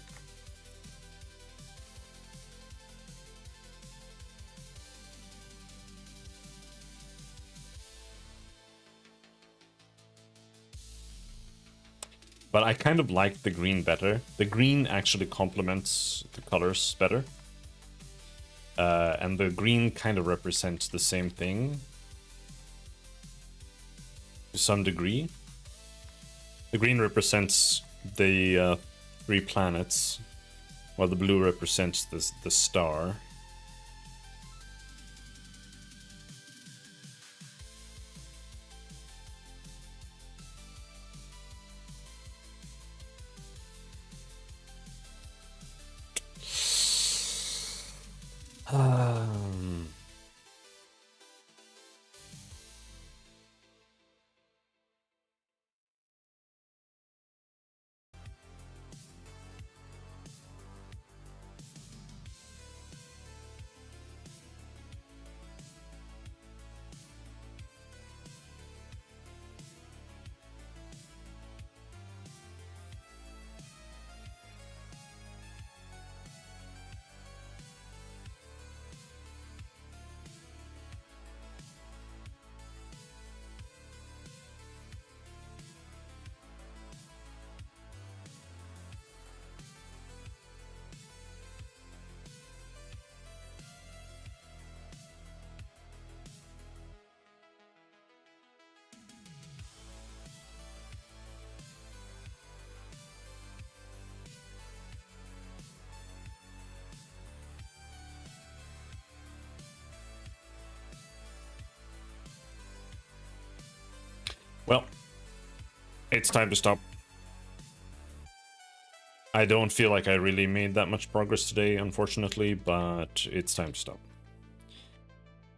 But I kind of like the green better. The green actually complements the colors better. And the green kind of represents the same thing to some degree. The green represents the 3 planets, while the blue represents the star. Well, it's time to stop. I don't feel like I really made that much progress today, unfortunately, but it's time to stop.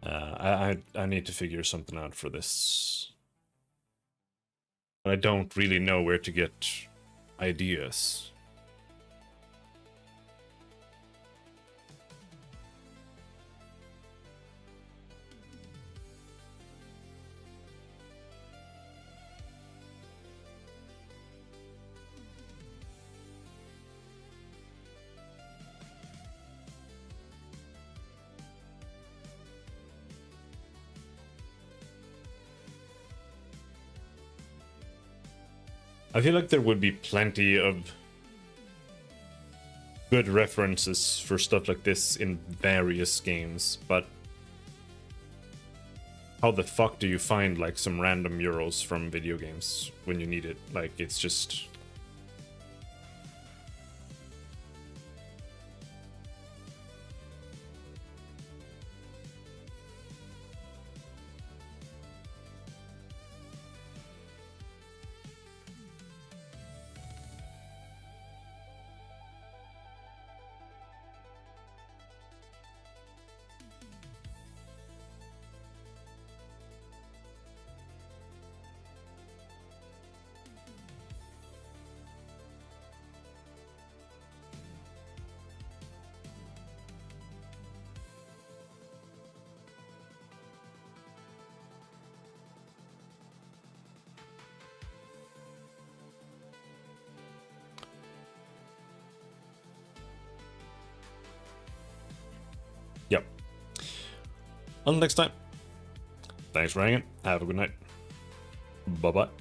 I need to figure something out for this. I don't really know where to get ideas. I feel like there would be plenty of good references for stuff like this in various games, but how the fuck do you find like some random murals from video games when you need it? Like, it's just... Yep. Until next time. Thanks for hanging. Have a good night. Bye-bye.